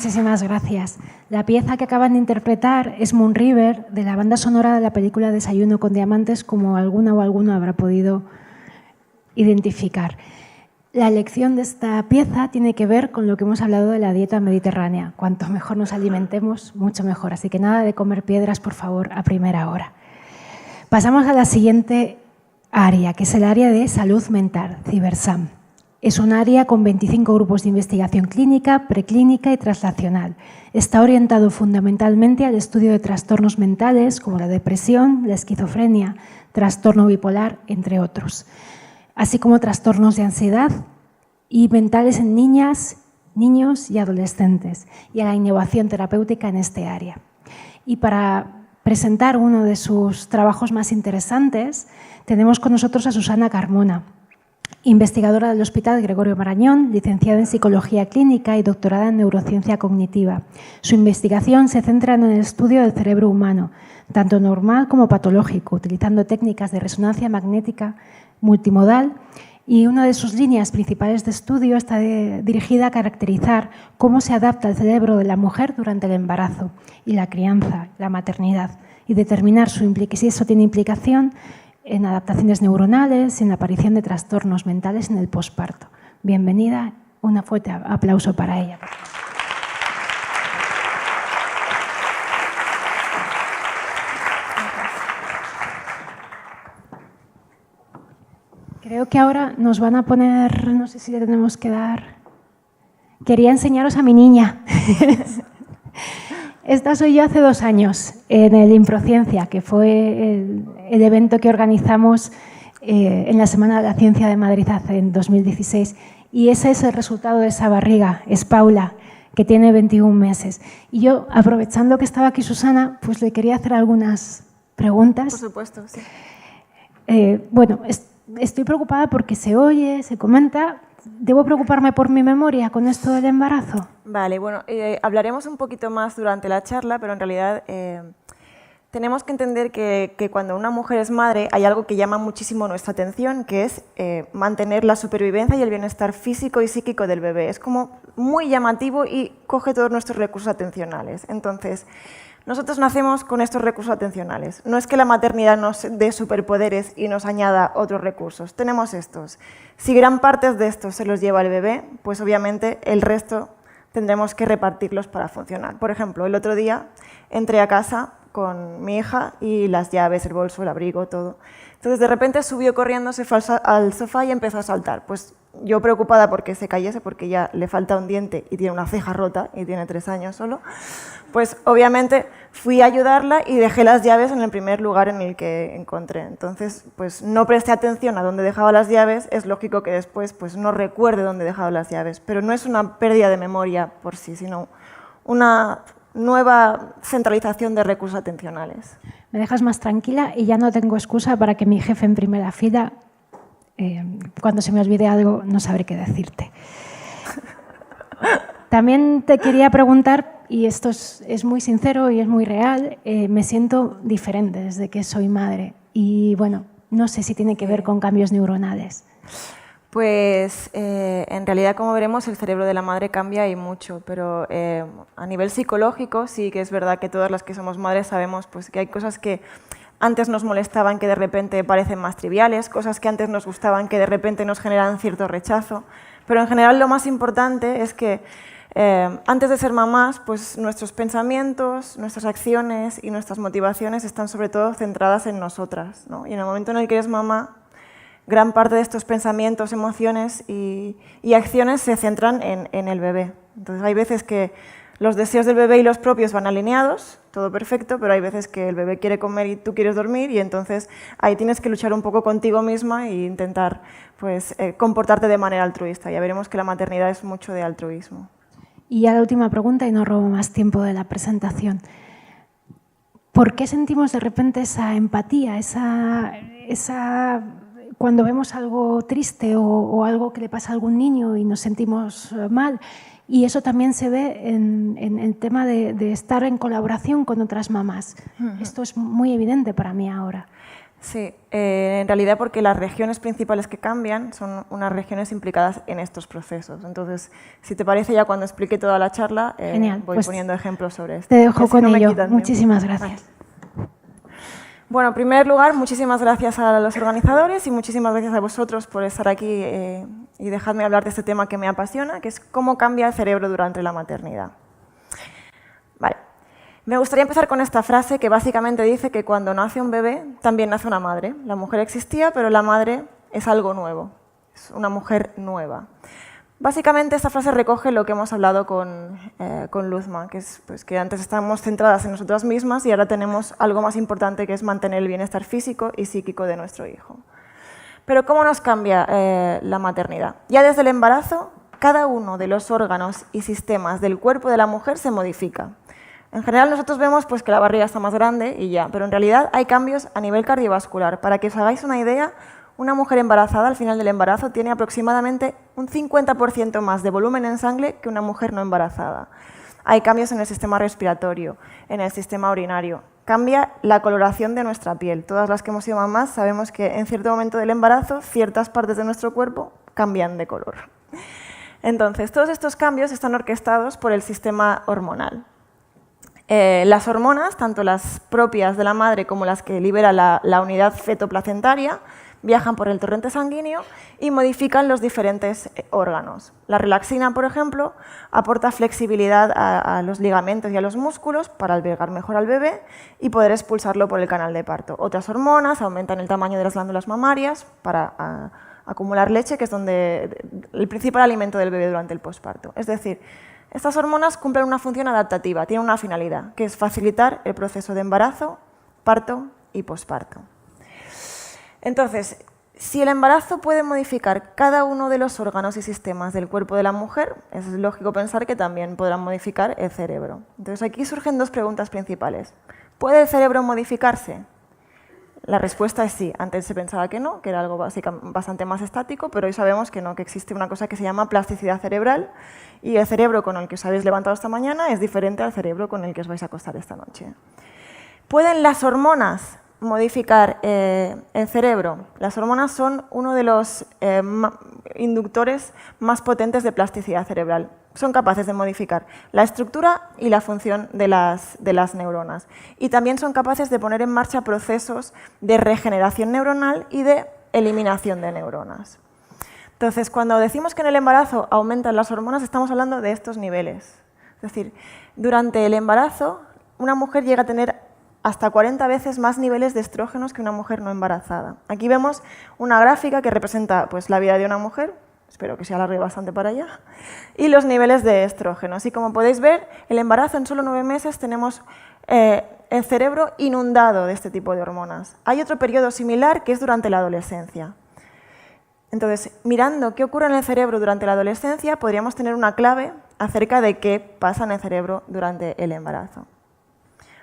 Muchísimas gracias. La pieza que acaban de interpretar es Moon River, de la banda sonora de la película Desayuno con Diamantes, como alguna o alguno habrá podido identificar. La elección de esta pieza tiene que ver con lo que hemos hablado de la dieta mediterránea. Cuanto mejor nos alimentemos, mucho mejor. Así que nada de comer piedras, por favor, a primera hora. Pasamos a la siguiente área, que es el área de salud mental, CiberSam. Es un área con 25 grupos de investigación clínica, preclínica y translacional. Está orientado fundamentalmente al estudio de trastornos mentales como la depresión, la esquizofrenia, trastorno bipolar, entre otros, así como trastornos de ansiedad y mentales en niñas, niños y adolescentes, y a la innovación terapéutica en este área. Y para presentar uno de sus trabajos más interesantes, tenemos con nosotros a Susana Carmona, investigadora del Hospital Gregorio Marañón, licenciada en Psicología Clínica y doctorada en Neurociencia Cognitiva. Su investigación se centra en el estudio del cerebro humano, tanto normal como patológico, utilizando técnicas de resonancia magnética multimodal, y una de sus líneas principales de estudio está dirigida a caracterizar cómo se adapta el cerebro de la mujer durante el embarazo y la crianza, la maternidad, y determinar si eso tiene implicación en adaptaciones neuronales y en la aparición de trastornos mentales en el posparto. Bienvenida, un fuerte aplauso para ella. Creo que ahora nos van a poner, no sé si le tenemos que dar... Quería enseñaros a mi niña. Esta soy yo hace 2 años en el Improciencia, que fue el evento que organizamos en la Semana de la Ciencia de Madrid en 2016. Y ese es el resultado de esa barriga, es Paula, que tiene 21 meses. Y yo, aprovechando que estaba aquí Susana, pues le quería hacer algunas preguntas. Por supuesto, sí. Bueno, estoy preocupada porque se oye, se comenta. ¿Debo preocuparme por mi memoria con esto del embarazo? Vale, bueno, hablaremos un poquito más durante la charla, pero en realidad tenemos que entender que cuando una mujer es madre hay algo que llama muchísimo nuestra atención, que es mantener la supervivencia y el bienestar físico y psíquico del bebé. Es como muy llamativo y coge todos nuestros recursos atencionales. Entonces, nosotros nacemos con estos recursos atencionales. No es que la maternidad nos dé superpoderes y nos añada otros recursos. Tenemos estos. Si gran parte de estos se los lleva el bebé, pues obviamente el resto tendremos que repartirlos para funcionar. Por ejemplo, el otro día entré a casa con mi hija y las llaves, el bolso, el abrigo, todo. Entonces de repente subió corriendo, se fue al sofá y empezó a saltar. Pues yo preocupada porque se cayese, porque ya le falta un diente y tiene una ceja rota y tiene 3 años solo, pues obviamente fui a ayudarla y dejé las llaves en el primer lugar en el que encontré. Entonces, pues no presté atención a dónde dejaba las llaves, es lógico que después pues no recuerde dónde dejaba las llaves, pero no es una pérdida de memoria por sí, sino una nueva centralización de recursos atencionales. Me dejas más tranquila y ya no tengo excusa para que mi jefe en primera fila, cuando se me olvide algo, no sabré qué decirte. También te quería preguntar, y esto es muy sincero y es muy real, me siento diferente desde que soy madre y bueno, no sé si tiene que ver con cambios neuronales. Pues en realidad, como veremos, el cerebro de la madre cambia y mucho, pero a nivel psicológico sí que es verdad que todas las que somos madres sabemos pues, que hay cosas que antes nos molestaban que de repente parecen más triviales, cosas que antes nos gustaban que de repente nos generan cierto rechazo, pero en general lo más importante es que antes de ser mamás, pues nuestros pensamientos, nuestras acciones y nuestras motivaciones están sobre todo centradas en nosotras, ¿no? Y en el momento en el que eres mamá, gran parte de estos pensamientos, emociones y acciones se centran en el bebé. Entonces hay veces que los deseos del bebé y los propios van alineados, todo perfecto, pero hay veces que el bebé quiere comer y tú quieres dormir y entonces ahí tienes que luchar un poco contigo misma e intentar pues, comportarte de manera altruista. Ya veremos que la maternidad es mucho de altruismo. Y ya la última pregunta, y no robo más tiempo de la presentación. ¿Por qué sentimos de repente esa empatía, cuando vemos algo triste o algo que le pasa a algún niño y nos sentimos mal? Y eso también se ve en el tema de estar en colaboración con otras mamás. Esto es muy evidente para mí ahora. Sí, en realidad porque las regiones principales que cambian son unas regiones implicadas en estos procesos. Entonces, si te parece, ya cuando explique toda la charla, Genial, voy pues poniendo ejemplos sobre esto. Te dejo Así con no me ello. quitan tiempo. Muchísimas gracias. Bueno, en primer lugar, muchísimas gracias a los organizadores y muchísimas gracias a vosotros por estar aquí y dejadme hablar de este tema que me apasiona, que es cómo cambia el cerebro durante la maternidad. Vale. Me gustaría empezar con esta frase que básicamente dice que cuando nace un bebé también nace una madre. La mujer existía, pero la madre es algo nuevo, es una mujer nueva. Básicamente esta frase recoge lo que hemos hablado con Luzma, que es pues, que antes estábamos centradas en nosotras mismas y ahora tenemos algo más importante, que es mantener el bienestar físico y psíquico de nuestro hijo. Pero ¿cómo nos cambia la maternidad? Ya desde el embarazo, cada uno de los órganos y sistemas del cuerpo de la mujer se modifica. En general nosotros vemos pues, que la barriga está más grande y ya, pero en realidad hay cambios a nivel cardiovascular. Para que os hagáis una idea, una mujer embarazada al final del embarazo tiene aproximadamente un 50% más de volumen en sangre que una mujer no embarazada. Hay cambios en el sistema respiratorio, en el sistema urinario. Cambia la coloración de nuestra piel. Todas las que hemos sido mamás sabemos que en cierto momento del embarazo ciertas partes de nuestro cuerpo cambian de color. Entonces, todos estos cambios están orquestados por el sistema hormonal. Las hormonas, tanto las propias de la madre como las que libera la unidad fetoplacentaria, viajan por el torrente sanguíneo y modifican los diferentes órganos. La relaxina, por ejemplo, aporta flexibilidad a los ligamentos y a los músculos para albergar mejor al bebé y poder expulsarlo por el canal de parto. Otras hormonas aumentan el tamaño de las glándulas mamarias para acumular leche, que es el principal alimento del bebé durante el posparto. Es decir, estas hormonas cumplen una función adaptativa, tienen una finalidad, que es facilitar el proceso de embarazo, parto y posparto. Entonces, si el embarazo puede modificar cada uno de los órganos y sistemas del cuerpo de la mujer, es lógico pensar que también podrán modificar el cerebro. Entonces, aquí surgen dos preguntas principales. ¿Puede el cerebro modificarse? La respuesta es sí. Antes se pensaba que no, que era algo bastante más estático, pero hoy sabemos que no, que existe una cosa que se llama plasticidad cerebral y el cerebro con el que os habéis levantado esta mañana es diferente al cerebro con el que os vais a acostar esta noche. ¿Pueden las hormonas modificar el cerebro? Las hormonas son uno de los inductores más potentes de plasticidad cerebral. Son capaces de modificar la estructura y la función de las neuronas. Y también son capaces de poner en marcha procesos de regeneración neuronal y de eliminación de neuronas. Entonces, cuando decimos que en el embarazo aumentan las hormonas, estamos hablando de estos niveles. Es decir, durante el embarazo, una mujer llega a tener hasta 40 veces más niveles de estrógenos que una mujer no embarazada. Aquí vemos una gráfica que representa pues, la vida de una mujer, espero que se alargue bastante para allá, y los niveles de estrógenos. Y como podéis ver, el embarazo en solo 9 meses tenemos el cerebro inundado de este tipo de hormonas. Hay otro periodo similar que es durante la adolescencia. Entonces, mirando qué ocurre en el cerebro durante la adolescencia, podríamos tener una clave acerca de qué pasa en el cerebro durante el embarazo.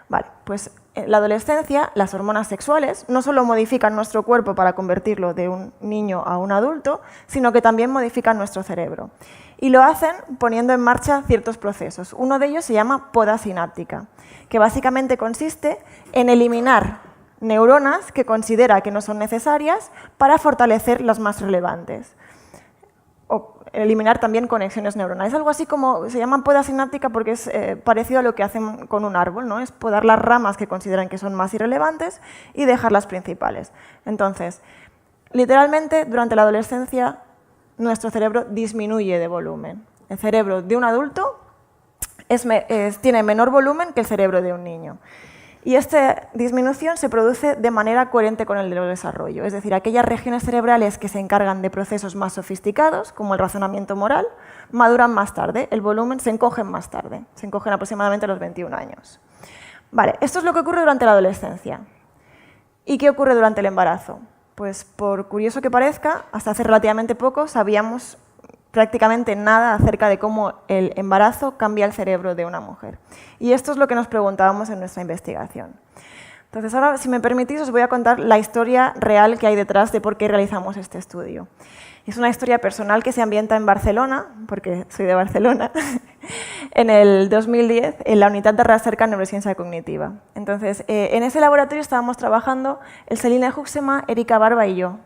Vale, pues en la adolescencia las hormonas sexuales no solo modifican nuestro cuerpo para convertirlo de un niño a un adulto, sino que también modifican nuestro cerebro. Y lo hacen poniendo en marcha ciertos procesos. Uno de ellos se llama poda sináptica, que básicamente consiste en eliminar neuronas que considera que no son necesarias para fortalecer las más relevantes. O eliminar también conexiones neuronales. Es algo así como, se llama poda sináptica porque es parecido a lo que hacen con un árbol, ¿no? Es podar las ramas que consideran que son más irrelevantes y dejar las principales. Entonces, literalmente, durante la adolescencia, nuestro cerebro disminuye de volumen. El cerebro de un adulto tiene menor volumen que el cerebro de un niño. Y esta disminución se produce de manera coherente con el desarrollo, es decir, aquellas regiones cerebrales que se encargan de procesos más sofisticados, como el razonamiento moral, maduran más tarde, el volumen se encogen más tarde, se encogen aproximadamente a los 21 años. Vale, esto es lo que ocurre durante la adolescencia. ¿Y qué ocurre durante el embarazo? Pues por curioso que parezca, hasta hace relativamente poco sabíamos prácticamente nada acerca de cómo el embarazo cambia el cerebro de una mujer. Y esto es lo que nos preguntábamos en nuestra investigación. Entonces, ahora, si me permitís, os voy a contar la historia real que hay detrás de por qué realizamos este estudio. Es una historia personal que se ambienta en Barcelona, porque soy de Barcelona, en el 2010, en la Unitat de Recerca en Neurociencia Cognitiva. Entonces, en ese laboratorio estábamos trabajando el Celine Huxema, Erika Barba y yo.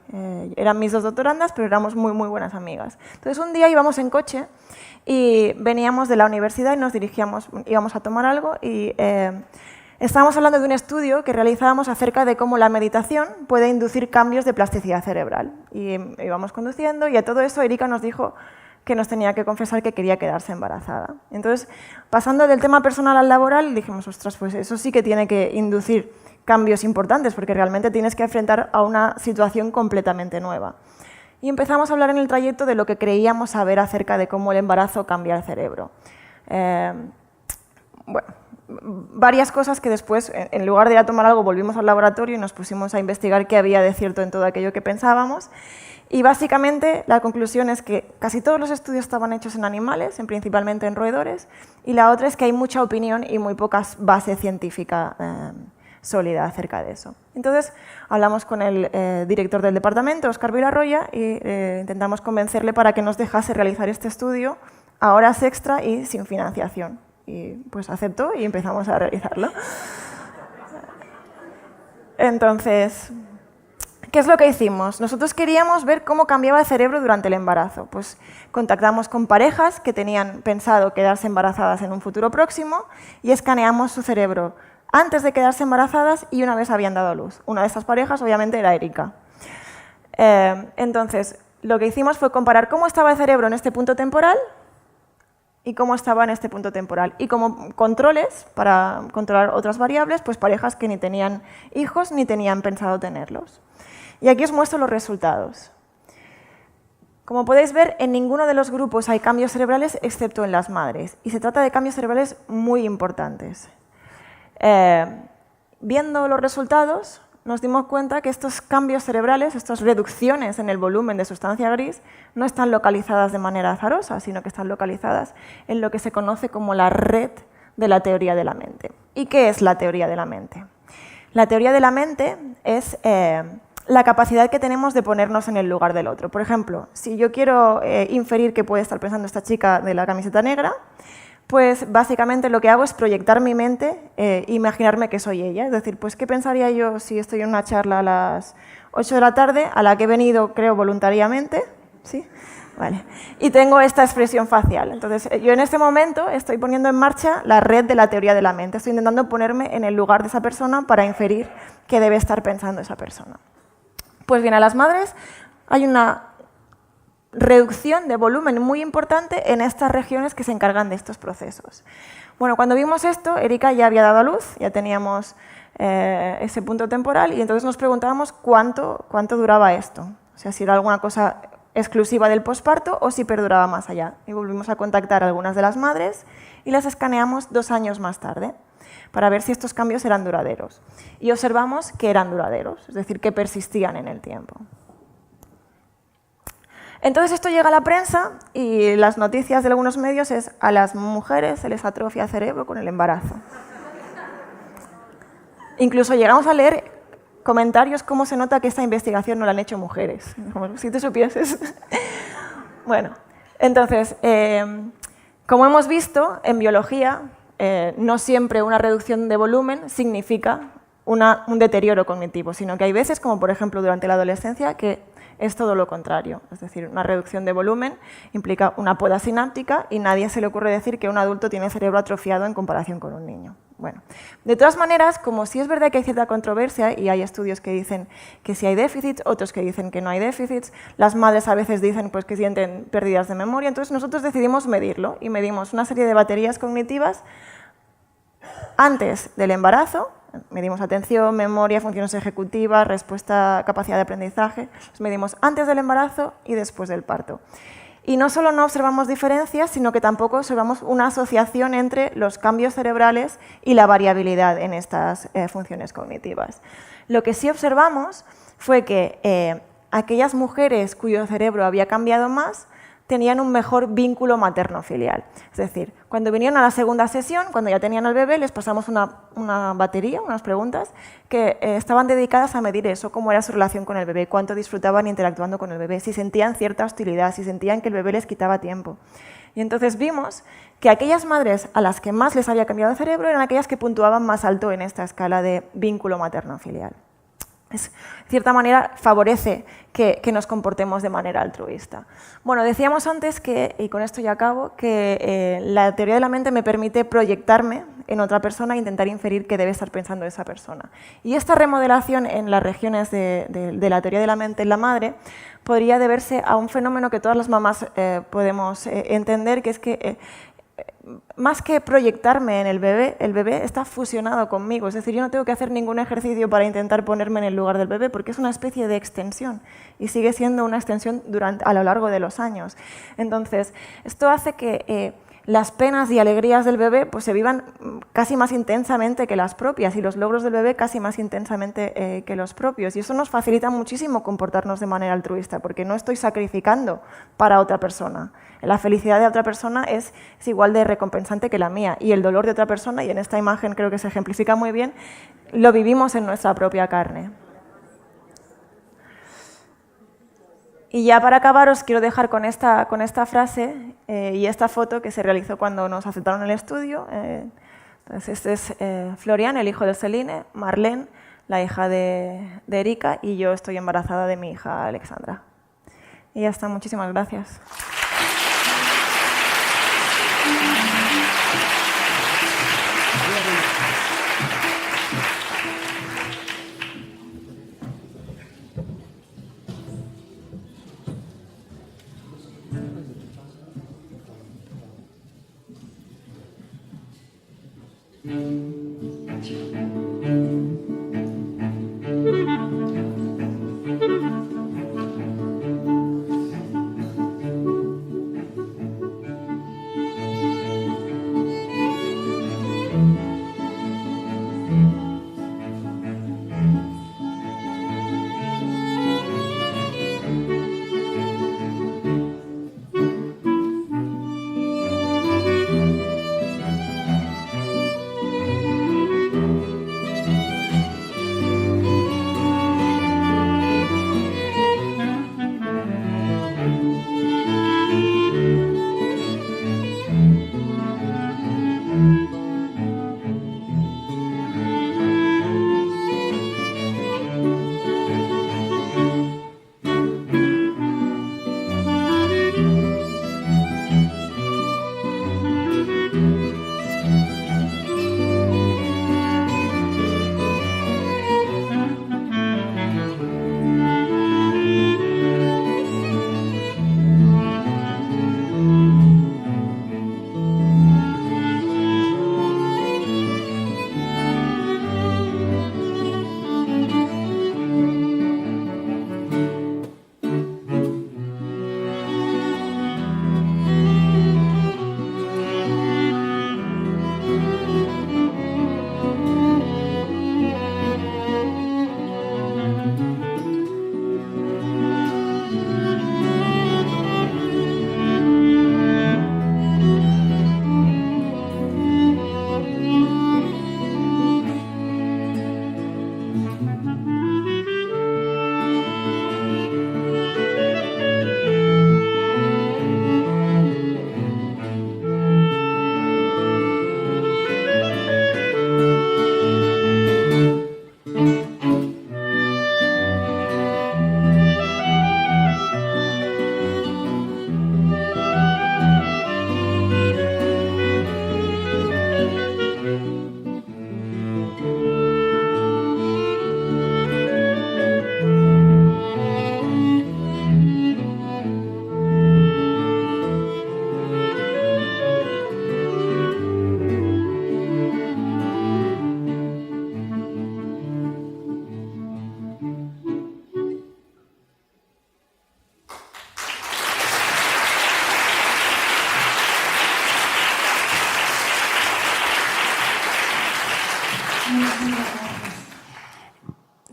Eran mis 2 doctorandas, pero éramos muy, muy buenas amigas. Entonces, un día íbamos en coche y veníamos de la universidad y nos dirigíamos, íbamos a tomar algo y estábamos hablando de un estudio que realizábamos acerca de cómo la meditación puede inducir cambios de plasticidad cerebral. Y íbamos conduciendo y a todo eso Erika nos dijo que nos tenía que confesar que quería quedarse embarazada. Entonces, pasando del tema personal al laboral, dijimos, ostras, pues eso sí que tiene que inducir cambios importantes, porque realmente tienes que enfrentar a una situación completamente nueva. Y empezamos a hablar en el trayecto de lo que creíamos saber acerca de cómo el embarazo cambia el cerebro. Bueno, varias cosas que después, en lugar de ir a tomar algo, volvimos al laboratorio y nos pusimos a investigar qué había de cierto en todo aquello que pensábamos. Y básicamente la conclusión es que casi todos los estudios estaban hechos en animales, principalmente en roedores, y la otra es que hay mucha opinión y muy poca base científica sólida acerca de eso. Entonces hablamos con el director del departamento, Óscar Vilarroya, y intentamos convencerle para que nos dejase realizar este estudio a horas extra y sin financiación. Y pues aceptó y empezamos a realizarlo. Entonces, ¿qué es lo que hicimos? Nosotros queríamos ver cómo cambiaba el cerebro durante el embarazo. Pues contactamos con parejas que tenían pensado quedarse embarazadas en un futuro próximo y escaneamos su cerebro antes de quedarse embarazadas y una vez habían dado a luz. Una de estas parejas obviamente era Erika. Entonces, lo que hicimos fue comparar cómo estaba el cerebro en este punto temporal y cómo estaba en este punto temporal. Y como controles, para controlar otras variables, pues parejas que ni tenían hijos ni tenían pensado tenerlos. Y aquí os muestro los resultados. Como podéis ver, en ninguno de los grupos hay cambios cerebrales excepto en las madres. Y se trata de cambios cerebrales muy importantes. Viendo los resultados, nos dimos cuenta que estos cambios cerebrales, estas reducciones en el volumen de sustancia gris, no están localizadas de manera azarosa, sino que están localizadas en lo que se conoce como la red de la teoría de la mente. ¿Y qué es la teoría de la mente? La teoría de la mente es la capacidad que tenemos de ponernos en el lugar del otro. Por ejemplo, si yo quiero inferir qué puede estar pensando esta chica de la camiseta negra, pues básicamente lo que hago es proyectar mi mente e imaginarme que soy ella. Es decir, pues ¿qué pensaría yo si estoy en una charla a las 8 de la tarde, a la que he venido, creo, voluntariamente? ¿Sí? Vale. Y tengo esta expresión facial. Entonces, yo en este momento estoy poniendo en marcha la red de la teoría de la mente. Estoy intentando ponerme en el lugar de esa persona para inferir qué debe estar pensando esa persona. Pues bien, a las madres hay una reducción de volumen muy importante en estas regiones que se encargan de estos procesos. Bueno, cuando vimos esto, Erika ya había dado a luz, ya teníamos ese punto temporal y entonces nos preguntábamos cuánto duraba esto. O sea, si era alguna cosa exclusiva del posparto o si perduraba más allá. Y volvimos a contactar a algunas de las madres y las escaneamos 2 años más tarde para ver si estos cambios eran duraderos. Y observamos que eran duraderos, es decir, que persistían en el tiempo. Entonces esto llega a la prensa y las noticias de algunos medios es a las mujeres se les atrofia el cerebro con el embarazo. Incluso llegamos a leer comentarios cómo se nota que esta investigación no la han hecho mujeres. Como si te supieses. Bueno, entonces, como hemos visto en biología, no siempre una reducción de volumen significa un deterioro cognitivo, sino que hay veces, como por ejemplo durante la adolescencia, que es todo lo contrario. Es decir, una reducción de volumen implica una poda sináptica y nadie se le ocurre decir que un adulto tiene el cerebro atrofiado en comparación con un niño. Bueno, de todas maneras, como sí es verdad que hay cierta controversia y hay estudios que dicen que sí hay déficits, otros que dicen que no hay déficits, las madres a veces dicen pues, que sienten pérdidas de memoria, entonces nosotros decidimos medirlo y medimos una serie de baterías cognitivas antes del embarazo. Medimos atención, memoria, funciones ejecutivas, respuesta, capacidad de aprendizaje. Los medimos antes del embarazo y después del parto. Y no solo no observamos diferencias, sino que tampoco observamos una asociación entre los cambios cerebrales y la variabilidad en estas funciones cognitivas. Lo que sí observamos fue que aquellas mujeres cuyo cerebro había cambiado más tenían un mejor vínculo materno-filial. Es decir, cuando vinieron a la segunda sesión, cuando ya tenían al bebé, les pasamos una batería, unas preguntas, que estaban dedicadas a medir eso, cómo era su relación con el bebé, cuánto disfrutaban interactuando con el bebé, si sentían cierta hostilidad, si sentían que el bebé les quitaba tiempo. Y entonces vimos que aquellas madres a las que más les había cambiado el cerebro eran aquellas que puntuaban más alto en esta escala de vínculo materno-filial. De cierta manera favorece que nos comportemos de manera altruista. Bueno, decíamos antes que, y con esto ya acabo, que la teoría de la mente me permite proyectarme en otra persona e intentar inferir qué debe estar pensando esa persona. Y esta remodelación en las regiones de la teoría de la mente en la madre podría deberse a un fenómeno que todas las mamás podemos entender, que es que más que proyectarme en el bebé está fusionado conmigo. Es decir, yo no tengo que hacer ningún ejercicio para intentar ponerme en el lugar del bebé, porque es una especie de extensión y sigue siendo una extensión a lo largo de los años. Entonces, esto hace que las penas y alegrías del bebé pues, se vivan casi más intensamente que las propias y los logros del bebé casi más intensamente que los propios. Y eso nos facilita muchísimo comportarnos de manera altruista, porque no estoy sacrificando para otra persona. La felicidad de otra persona es igual de recompensante que la mía, y el dolor de otra persona, y en esta imagen creo que se ejemplifica muy bien, lo vivimos en nuestra propia carne. Y ya para acabar os quiero dejar con esta frase y esta foto que se realizó cuando nos aceptaron el estudio. Entonces este es Florian, el hijo de Celine, Marlene, la hija de Erika, y yo estoy embarazada de mi hija Alexandra. Y ya está, muchísimas gracias.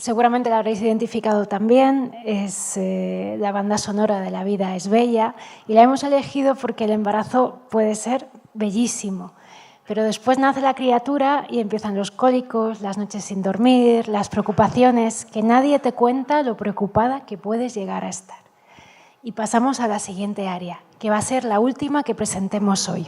seguramente la habréis identificado también, es la banda sonora de La vida es bella, y la hemos elegido porque el embarazo puede ser bellísimo, pero después nace la criatura y empiezan los cólicos, las noches sin dormir, las preocupaciones, que nadie te cuenta lo preocupada que puedes llegar a estar. Y pasamos a la siguiente área, que va a ser la última que presentemos hoy.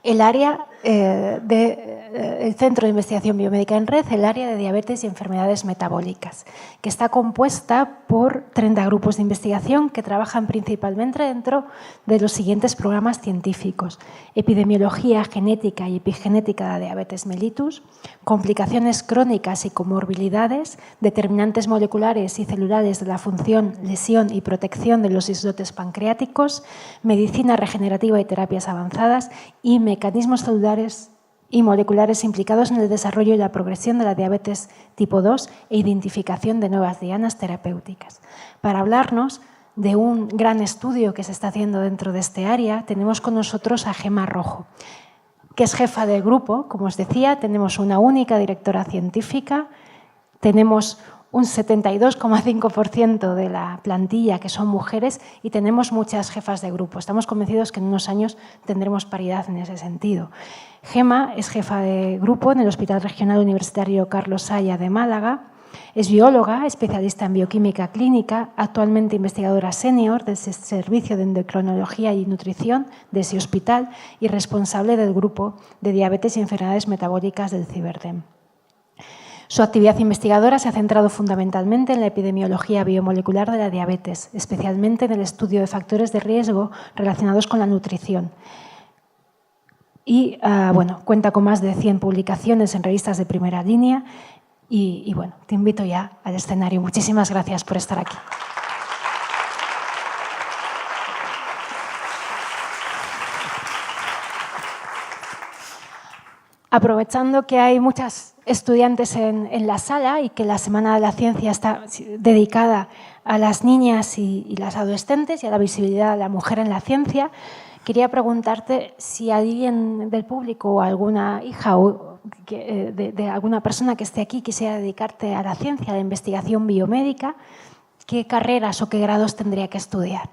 El área del Centro de Investigación Biomédica en Red, el área de diabetes y enfermedades metabólicas, que está compuesta por 30 grupos de investigación que trabajan principalmente dentro de los siguientes programas científicos: epidemiología, genética y epigenética de diabetes mellitus, complicaciones crónicas y comorbilidades, determinantes moleculares y celulares de la función, lesión y protección de los islotes pancreáticos, medicina regenerativa y terapias avanzadas y mecanismos celulares y moleculares implicados en el desarrollo y la progresión de la diabetes tipo 2 e identificación de nuevas dianas terapéuticas. Para hablarnos de un gran estudio que se está haciendo dentro de este área, tenemos con nosotros a Gemma Rojo, que es jefa del grupo. Como os decía, tenemos una única directora científica, tenemos un 72,5% de la plantilla que son mujeres y tenemos muchas jefas de grupo. Estamos convencidos que en unos años tendremos paridad en ese sentido. Gemma es jefa de grupo en el Hospital Regional Universitario Carlos Saya de Málaga. Es bióloga, especialista en bioquímica clínica, actualmente investigadora senior del Servicio de Endocrinología y Nutrición de ese hospital y responsable del grupo de diabetes y enfermedades metabólicas del Ciberdem. Su actividad investigadora se ha centrado fundamentalmente en la epidemiología biomolecular de la diabetes, especialmente en el estudio de factores de riesgo relacionados con la nutrición. Y cuenta con más de 100 publicaciones en revistas de primera línea. Y bueno, te invito ya al escenario. Muchísimas gracias por estar aquí. Aprovechando que hay muchas estudiantes en la sala y que la Semana de la Ciencia está dedicada a las niñas y las adolescentes y a la visibilidad de la mujer en la ciencia, quería preguntarte si alguien del público o alguna hija o de alguna persona que esté aquí quisiera dedicarte a la ciencia, a la investigación biomédica, ¿qué carreras o qué grados tendría que estudiar?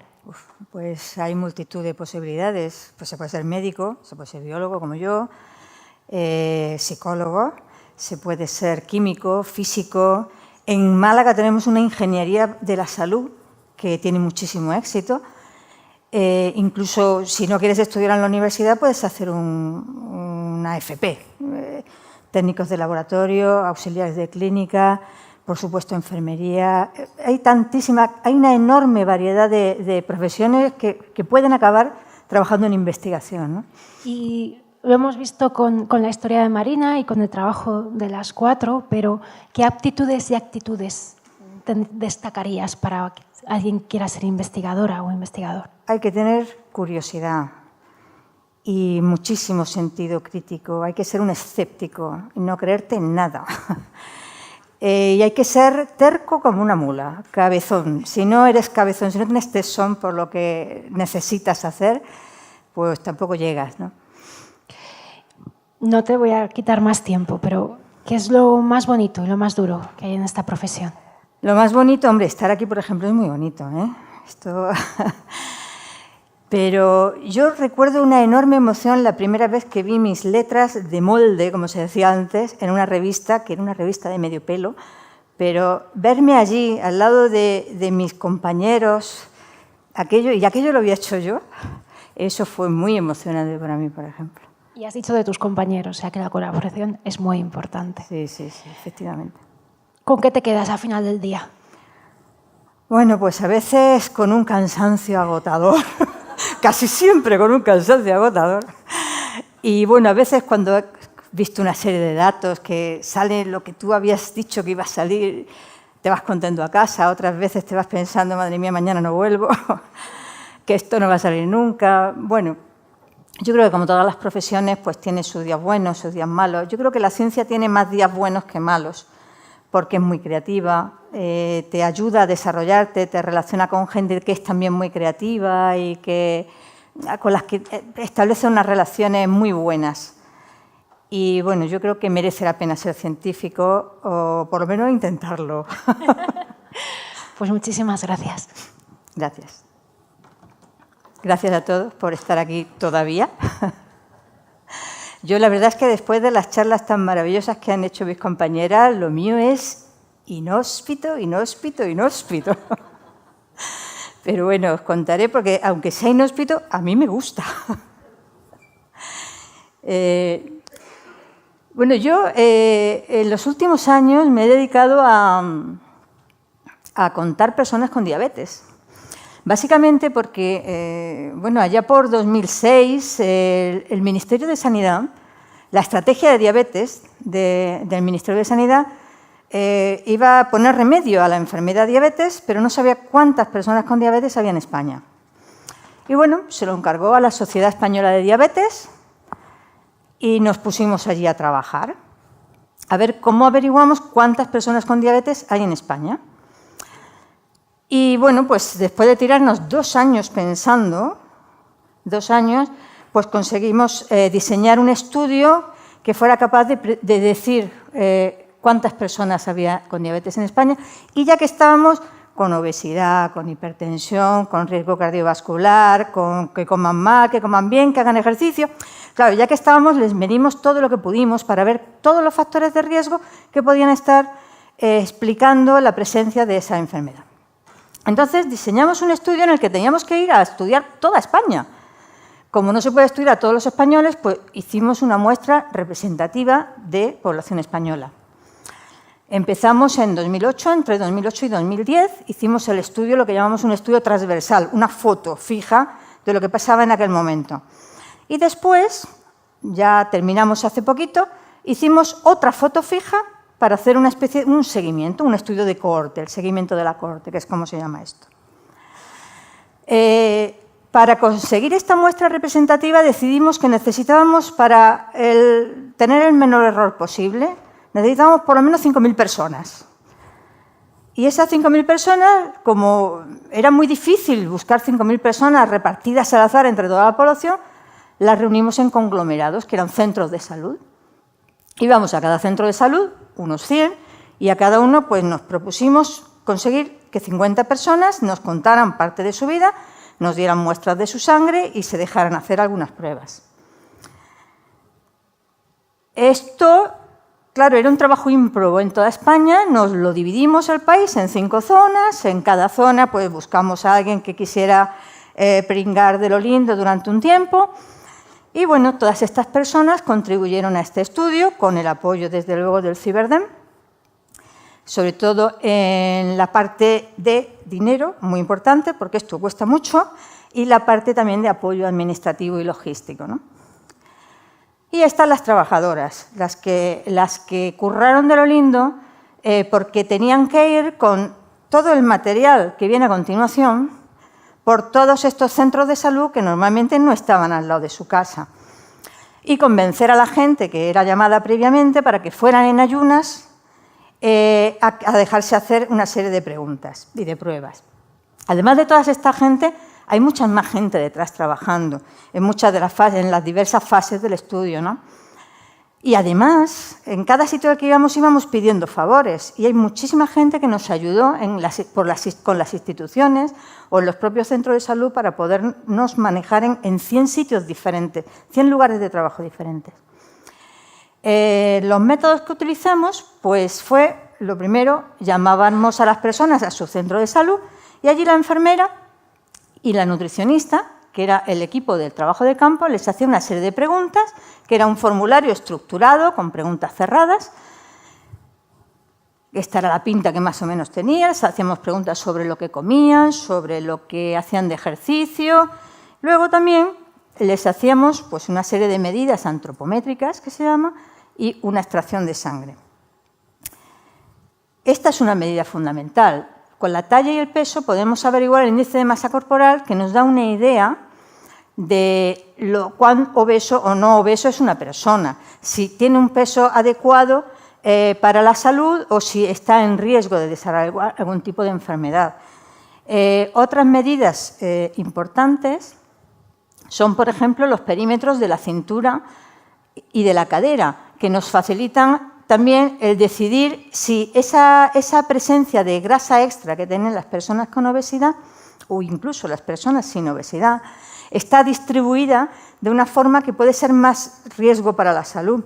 Pues hay multitud de posibilidades. Pues se puede ser médico, se puede ser biólogo como yo, psicólogo, se puede ser químico, físico. En Málaga tenemos una ingeniería de la salud que tiene muchísimo éxito. Incluso si no quieres estudiar en la universidad puedes hacer una FP, técnicos de laboratorio, auxiliares de clínica, por supuesto enfermería. Hay una enorme variedad de profesiones que pueden acabar trabajando en investigación, ¿no? Y lo hemos visto con la historia de Marina y con el trabajo de las 4, pero ¿qué aptitudes y actitudes destacarías para que alguien quiera ser investigadora o investigador? Hay que tener curiosidad y muchísimo sentido crítico. Hay que ser un escéptico y no creerte en nada. Y hay que ser terco como una mula, cabezón. Si no eres cabezón, si no tienes tesón por lo que necesitas hacer, pues tampoco llegas, ¿no? No te voy a quitar más tiempo, pero ¿qué es lo más bonito y lo más duro que hay en esta profesión? Lo más bonito, hombre, estar aquí, por ejemplo, es muy bonito, ¿eh? Pero yo recuerdo una enorme emoción la primera vez que vi mis letras de molde, como se decía antes, en una revista, que era una revista de medio pelo, pero verme allí, al lado de mis compañeros, aquello lo había hecho yo, eso fue muy emocionante para mí, por ejemplo. Y has dicho de tus compañeros, o sea que la colaboración es muy importante. Sí, efectivamente. ¿Con qué te quedas al final del día? Bueno, pues a veces con un cansancio agotador, casi siempre con un cansancio agotador. Y bueno, a veces cuando he visto una serie de datos que sale lo que tú habías dicho que iba a salir, te vas contento a casa, otras veces te vas pensando, madre mía, mañana no vuelvo, que esto no va a salir nunca. Bueno, yo creo que como todas las profesiones, pues tiene sus días buenos, sus días malos. Yo creo que la ciencia tiene más días buenos que malos, porque es muy creativa, te ayuda a desarrollarte, te relaciona con gente que es también muy creativa y con las que establece unas relaciones muy buenas. Y bueno, yo creo que merece la pena ser científico o por lo menos intentarlo. Pues muchísimas gracias. Gracias. Gracias a todos por estar aquí todavía. Yo la verdad es que después de las charlas tan maravillosas que han hecho mis compañeras, lo mío es inhóspito, inhóspito, inhóspito. Pero bueno, os contaré porque aunque sea inhóspito, a mí me gusta. Bueno, yo en los últimos años me he dedicado a contar personas con diabetes. Básicamente porque, bueno, allá por 2006, el Ministerio de Sanidad, la estrategia de diabetes del Ministerio de Sanidad iba a poner remedio a la enfermedad de diabetes, pero no sabía cuántas personas con diabetes había en España. Y bueno, se lo encargó a la Sociedad Española de Diabetes y nos pusimos allí a trabajar, a ver cómo averiguamos cuántas personas con diabetes hay en España. Y bueno, pues después de tirarnos 2 años pensando, 2 años, pues conseguimos diseñar un estudio que fuera capaz de decir cuántas personas había con diabetes en España. Y ya que estábamos con obesidad, con hipertensión, con riesgo cardiovascular, con que coman mal, que coman bien, que hagan ejercicio. Claro, ya que estábamos, les medimos todo lo que pudimos para ver todos los factores de riesgo que podían estar explicando la presencia de esa enfermedad. Entonces, diseñamos un estudio en el que teníamos que ir a estudiar toda España. Como no se puede estudiar a todos los españoles, pues hicimos una muestra representativa de población española. Empezamos en 2008, entre 2008 y 2010, hicimos el estudio, lo que llamamos un estudio transversal, una foto fija de lo que pasaba en aquel momento. Y después, ya terminamos hace poquito, hicimos otra foto fija para hacer una especie, un seguimiento, un estudio de cohorte, el seguimiento de la cohorte, que es como se llama esto. Para conseguir esta muestra representativa decidimos que necesitábamos, para tener el menor error posible, necesitábamos por lo menos 5.000 personas. Y esas 5.000 personas, como era muy difícil buscar 5.000 personas repartidas al azar entre toda la población, las reunimos en conglomerados, que eran centros de salud. Íbamos a cada centro de salud, unos 100, y a cada uno pues, nos propusimos conseguir que 50 personas nos contaran parte de su vida, nos dieran muestras de su sangre y se dejaran hacer algunas pruebas. Esto, claro, era un trabajo ímprobo en toda España, nos lo dividimos el país en 5 zonas, en cada zona pues, buscamos a alguien que quisiera pringar de lo lindo durante un tiempo. Y bueno, todas estas personas contribuyeron a este estudio con el apoyo, desde luego, del Ciberdem, sobre todo en la parte de dinero, muy importante, porque esto cuesta mucho, y la parte también de apoyo administrativo y logístico, ¿no? Y están las trabajadoras, las que curraron de lo lindo, porque tenían que ir con todo el material que viene a continuación por todos estos centros de salud que normalmente no estaban al lado de su casa. Y convencer a la gente que era llamada previamente para que fueran en ayunas a dejarse hacer una serie de preguntas y de pruebas. Además de toda esta gente, hay mucha más gente detrás trabajando en muchas de las fases, en las diversas fases del estudio, ¿no? Y además, en cada sitio al que íbamos pidiendo favores, y hay muchísima gente que nos ayudó con las instituciones o en los propios centros de salud para podernos manejar en 100 sitios diferentes, 100 lugares de trabajo diferentes. Los métodos que utilizamos, pues fue, lo primero, llamábamos a las personas a su centro de salud y allí la enfermera y la nutricionista, que era el equipo del trabajo de campo, les hacía una serie de preguntas, que era un formulario estructurado con preguntas cerradas. Esta era la pinta que más o menos tenía. Les hacíamos preguntas sobre lo que comían, sobre lo que hacían de ejercicio. Luego también les hacíamos pues, una serie de medidas antropométricas, que se llama, y una extracción de sangre. Esta es una medida fundamental. Con la talla y el peso podemos averiguar el índice de masa corporal, que nos da una idea de cuán obeso o no obeso es una persona, si tiene un peso adecuado para la salud o si está en riesgo de desarrollar algún tipo de enfermedad. Otras medidas importantes son, por ejemplo, los perímetros de la cintura y de la cadera, que nos facilitan también el decidir si esa presencia de grasa extra que tienen las personas con obesidad o incluso las personas sin obesidad está distribuida de una forma que puede ser más riesgo para la salud.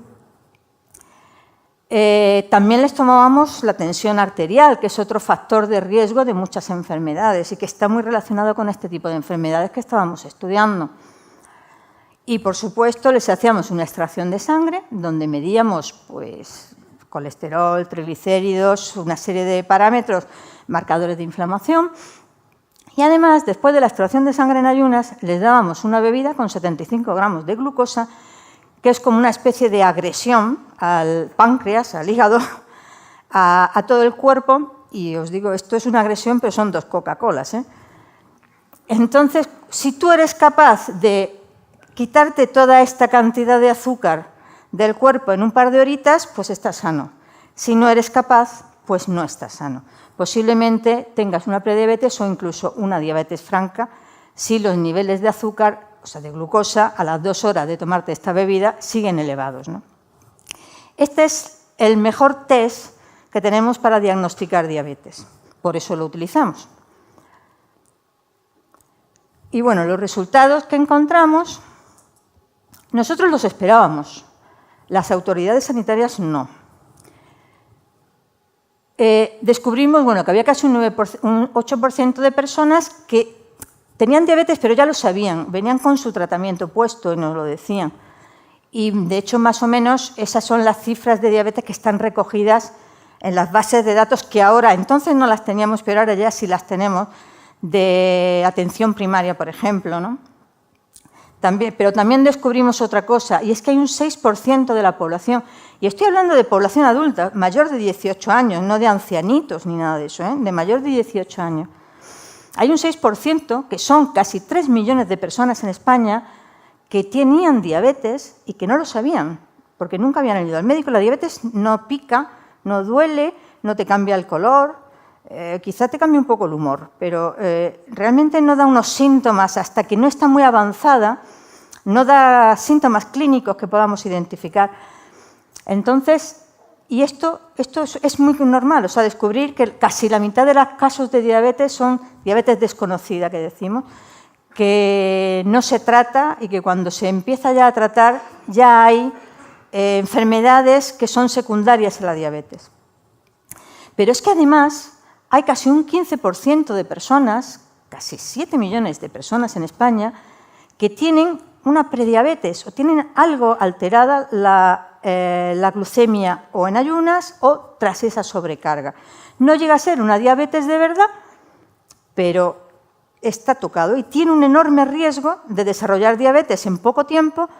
También les tomábamos la tensión arterial, que es otro factor de riesgo de muchas enfermedades y que está muy relacionado con este tipo de enfermedades que estábamos estudiando. Y, por supuesto, les hacíamos una extracción de sangre donde medíamos pues, colesterol, triglicéridos, una serie de parámetros, marcadores de inflamación. Y, además, después de la extracción de sangre en ayunas, les dábamos una bebida con 75 gramos de glucosa, que es como una especie de agresión al páncreas, al hígado, a todo el cuerpo. Y os digo, esto es una agresión, pero son 2 Coca-Colas, ¿eh? Entonces, si tú eres capaz de quitarte toda esta cantidad de azúcar del cuerpo en un par de horitas, pues estás sano. Si no eres capaz, pues no estás sano. Posiblemente tengas una prediabetes o incluso una diabetes franca si los niveles de azúcar, o sea, de glucosa, a las 2 horas de tomarte esta bebida siguen elevados, ¿no? Este es el mejor test que tenemos para diagnosticar diabetes. Por eso lo utilizamos. Y bueno, los resultados que encontramos, nosotros los esperábamos, las autoridades sanitarias no. Descubrimos que había casi un 8% de personas que tenían diabetes, pero ya lo sabían, venían con su tratamiento puesto y nos lo decían. Y, de hecho, más o menos, esas son las cifras de diabetes que están recogidas en las bases de datos que ahora, entonces no las teníamos, pero ahora ya sí las tenemos, de atención primaria, por ejemplo, ¿no? Pero también descubrimos otra cosa, y es que hay un 6% de la población, y estoy hablando de población adulta, mayor de 18 años, no de ancianitos ni nada de eso, de mayor de 18 años. Hay un 6%, que son casi 3 millones de personas en España, que tenían diabetes y que no lo sabían, porque nunca habían ido al médico. La diabetes no pica, no duele, no te cambia el color, quizá te cambie un poco el humor, pero realmente no da unos síntomas hasta que no está muy avanzada, no da síntomas clínicos que podamos identificar. Entonces, y esto es muy normal, o sea, descubrir que casi la mitad de los casos de diabetes son diabetes desconocida, que decimos, que no se trata y que cuando se empieza ya a tratar ya hay enfermedades que son secundarias a la diabetes. Pero es que además hay casi un 15% de personas, casi 7 millones de personas en España, que tienen una prediabetes o tienen algo alterada la glucemia o en ayunas o tras esa sobrecarga. No llega a ser una diabetes de verdad, pero está tocado y tiene un enorme riesgo de desarrollar diabetes en poco tiempo,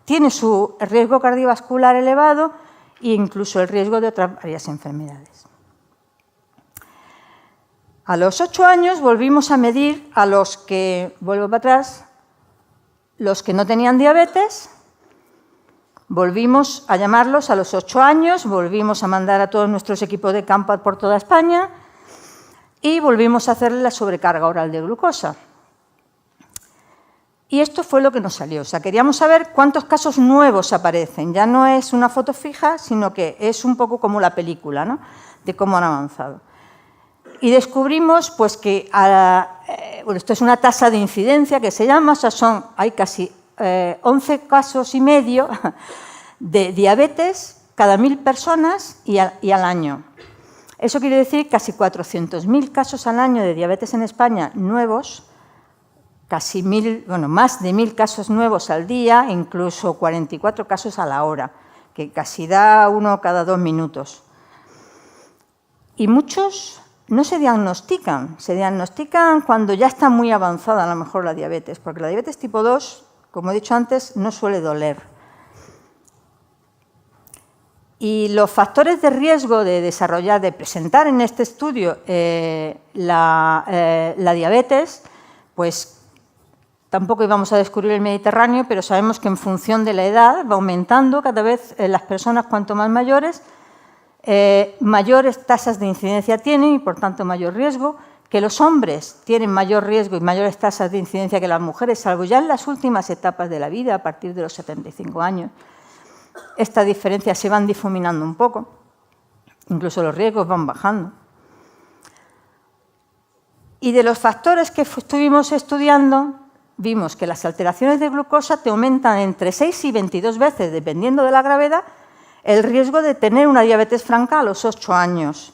tiene su riesgo cardiovascular elevado e incluso el riesgo de otras varias enfermedades. A los 8 años volvimos a medir a los que, vuelvo para atrás, los que no tenían diabetes, volvimos a llamarlos a los 8 años, volvimos a mandar a todos nuestros equipos de campo por toda España y volvimos a hacerle la sobrecarga oral de glucosa. Y esto fue lo que nos salió. O sea, queríamos saber cuántos casos nuevos aparecen. Ya no es una foto fija, sino que es un poco como la película, ¿no?, de cómo han avanzado. Y descubrimos pues, que esto es una tasa de incidencia que se llama, o sea, hay casi 11 casos y medio de diabetes cada 1000 personas y al año. Eso quiere decir casi 400.000 casos al año de diabetes en España nuevos, casi más de 1000 casos nuevos al día, incluso 44 casos a la hora, que casi da uno cada 2 minutos. Y muchos no se diagnostican cuando ya está muy avanzada a lo mejor la diabetes, porque la diabetes tipo 2, como he dicho antes, no suele doler. Y los factores de riesgo de presentar en este estudio la diabetes, pues tampoco íbamos a descubrir el Mediterráneo, pero sabemos que en función de la edad va aumentando cada vez las personas cuanto más mayores, mayores tasas de incidencia tienen y, por tanto, mayor riesgo, que los hombres tienen mayor riesgo y mayores tasas de incidencia que las mujeres, salvo ya en las últimas etapas de la vida, a partir de los 75 años. estas diferencias se van difuminando un poco, incluso los riesgos van bajando. Y de los factores que estuvimos estudiando, vimos que las alteraciones de glucosa te aumentan entre 6 y 22 veces, dependiendo de la gravedad, el riesgo de tener una diabetes franca a los 8 años.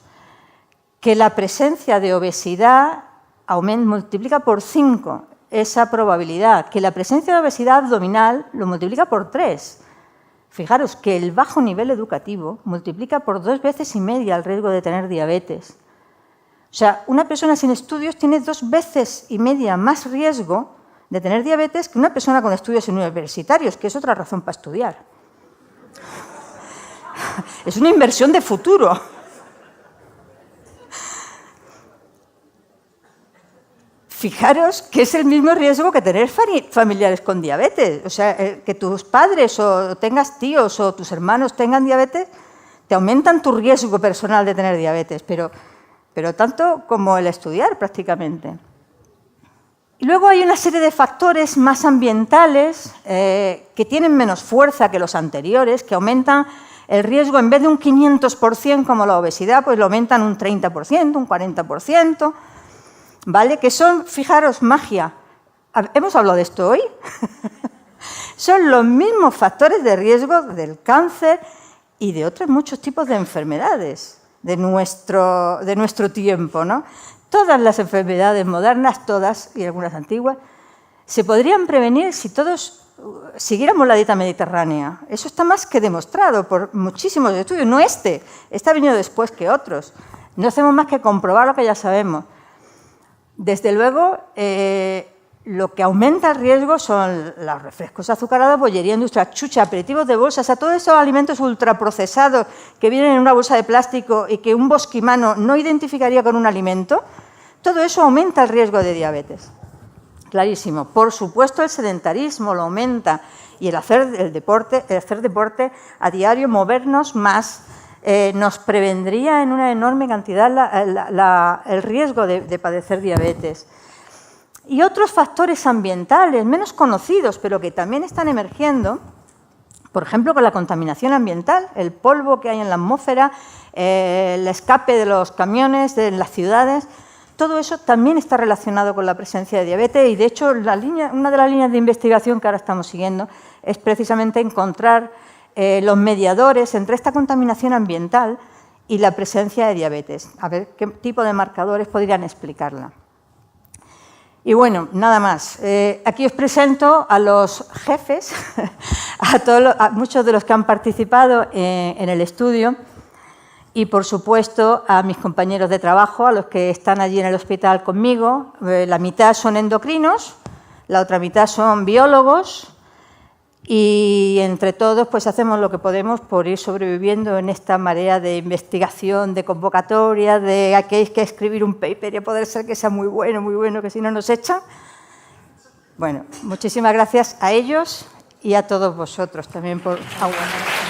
Que la presencia de obesidad multiplica por 5 esa probabilidad. Que la presencia de obesidad abdominal lo multiplica por 3. Fijaros que el bajo nivel educativo multiplica por 2,5 veces el riesgo de tener diabetes. O sea, una persona sin estudios tiene 2,5 veces más riesgo de tener diabetes que una persona con estudios universitarios, que es otra razón para estudiar. Es una inversión de futuro. Fijaros que es el mismo riesgo que tener familiares con diabetes. O sea, que tus padres o tengas tíos o tus hermanos tengan diabetes, te aumentan tu riesgo personal de tener diabetes, pero tanto como el estudiar prácticamente. Y luego hay una serie de factores más ambientales que tienen menos fuerza que los anteriores, que aumentan el riesgo, en vez de un 500% como la obesidad, pues lo aumentan un 30%, un 40%, ¿vale? Que son, fijaros, magia. ¿Hemos hablado de esto hoy? Son los mismos factores de riesgo del cáncer y de otros muchos tipos de enfermedades de nuestro tiempo, ¿no? Todas las enfermedades modernas, todas, y algunas antiguas, se podrían prevenir si todos siguiéramos la dieta mediterránea. Eso está más que demostrado por muchísimos estudios, no este ha venido después que otros. No hacemos más que comprobar lo que ya sabemos. Desde luego, lo que aumenta el riesgo son los refrescos azucarados, bollería industrial, chucha, aperitivos de bolsa, o sea, todos esos alimentos ultraprocesados que vienen en una bolsa de plástico y que un bosquimano no identificaría con un alimento, todo eso aumenta el riesgo de diabetes. Clarísimo. Por supuesto, el sedentarismo lo aumenta y el hacer deporte a diario, movernos más, nos prevendría en una enorme cantidad el riesgo de padecer diabetes. Y otros factores ambientales menos conocidos, pero que también están emergiendo, por ejemplo, con la contaminación ambiental, el polvo que hay en la atmósfera, el escape de los camiones de las ciudades, todo eso también está relacionado con la presencia de diabetes y, de hecho, una de las líneas de investigación que ahora estamos siguiendo es precisamente encontrar los mediadores entre esta contaminación ambiental y la presencia de diabetes. A ver qué tipo de marcadores podrían explicarla. Y bueno, nada más. Aquí os presento a los jefes, a muchos de los que han participado en el estudio y, por supuesto, a mis compañeros de trabajo, a los que están allí en el hospital conmigo. La mitad son endocrinos, la otra mitad son biólogos y entre todos pues hacemos lo que podemos por ir sobreviviendo en esta marea de investigación, de convocatoria, de que hay que escribir un paper y a poder ser que sea muy bueno, que si no nos echan. Bueno, muchísimas gracias a ellos y a todos vosotros también por aguantar.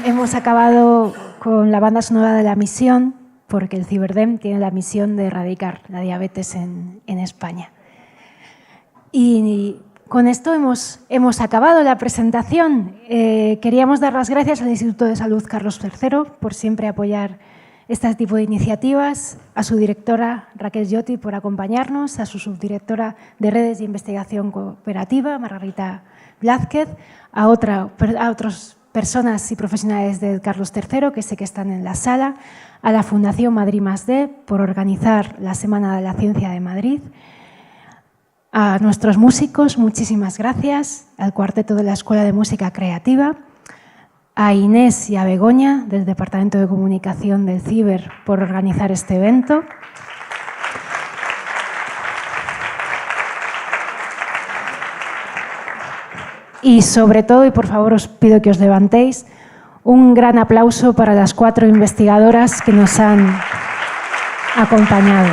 hemos acabado con la banda sonora de La Misión, porque el Ciberdem tiene la misión de erradicar la diabetes en España. Y con esto hemos acabado la presentación. Queríamos dar las gracias al Instituto de Salud Carlos III por siempre apoyar este tipo de iniciativas, a su directora Raquel Lloti por acompañarnos, a su subdirectora de Redes de Investigación Cooperativa, Margarita Blázquez, a otras personas y profesionales de Carlos III que sé que están en la sala, a la Fundación Madrid+D por organizar la Semana de la Ciencia de Madrid, a nuestros músicos, muchísimas gracias, al cuarteto de la Escuela de Música Creativa, a Inés y a Begoña del Departamento de Comunicación del CIBER por organizar este evento. Y sobre todo, y por favor os pido que os levantéis, un gran aplauso para las 4 investigadoras que nos han acompañado.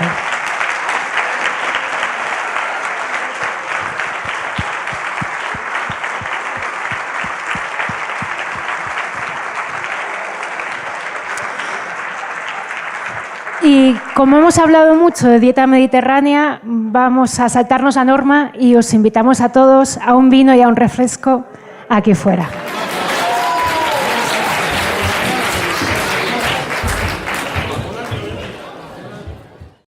Y como hemos hablado mucho de dieta mediterránea, vamos a saltarnos a norma y os invitamos a todos a un vino y a un refresco aquí fuera.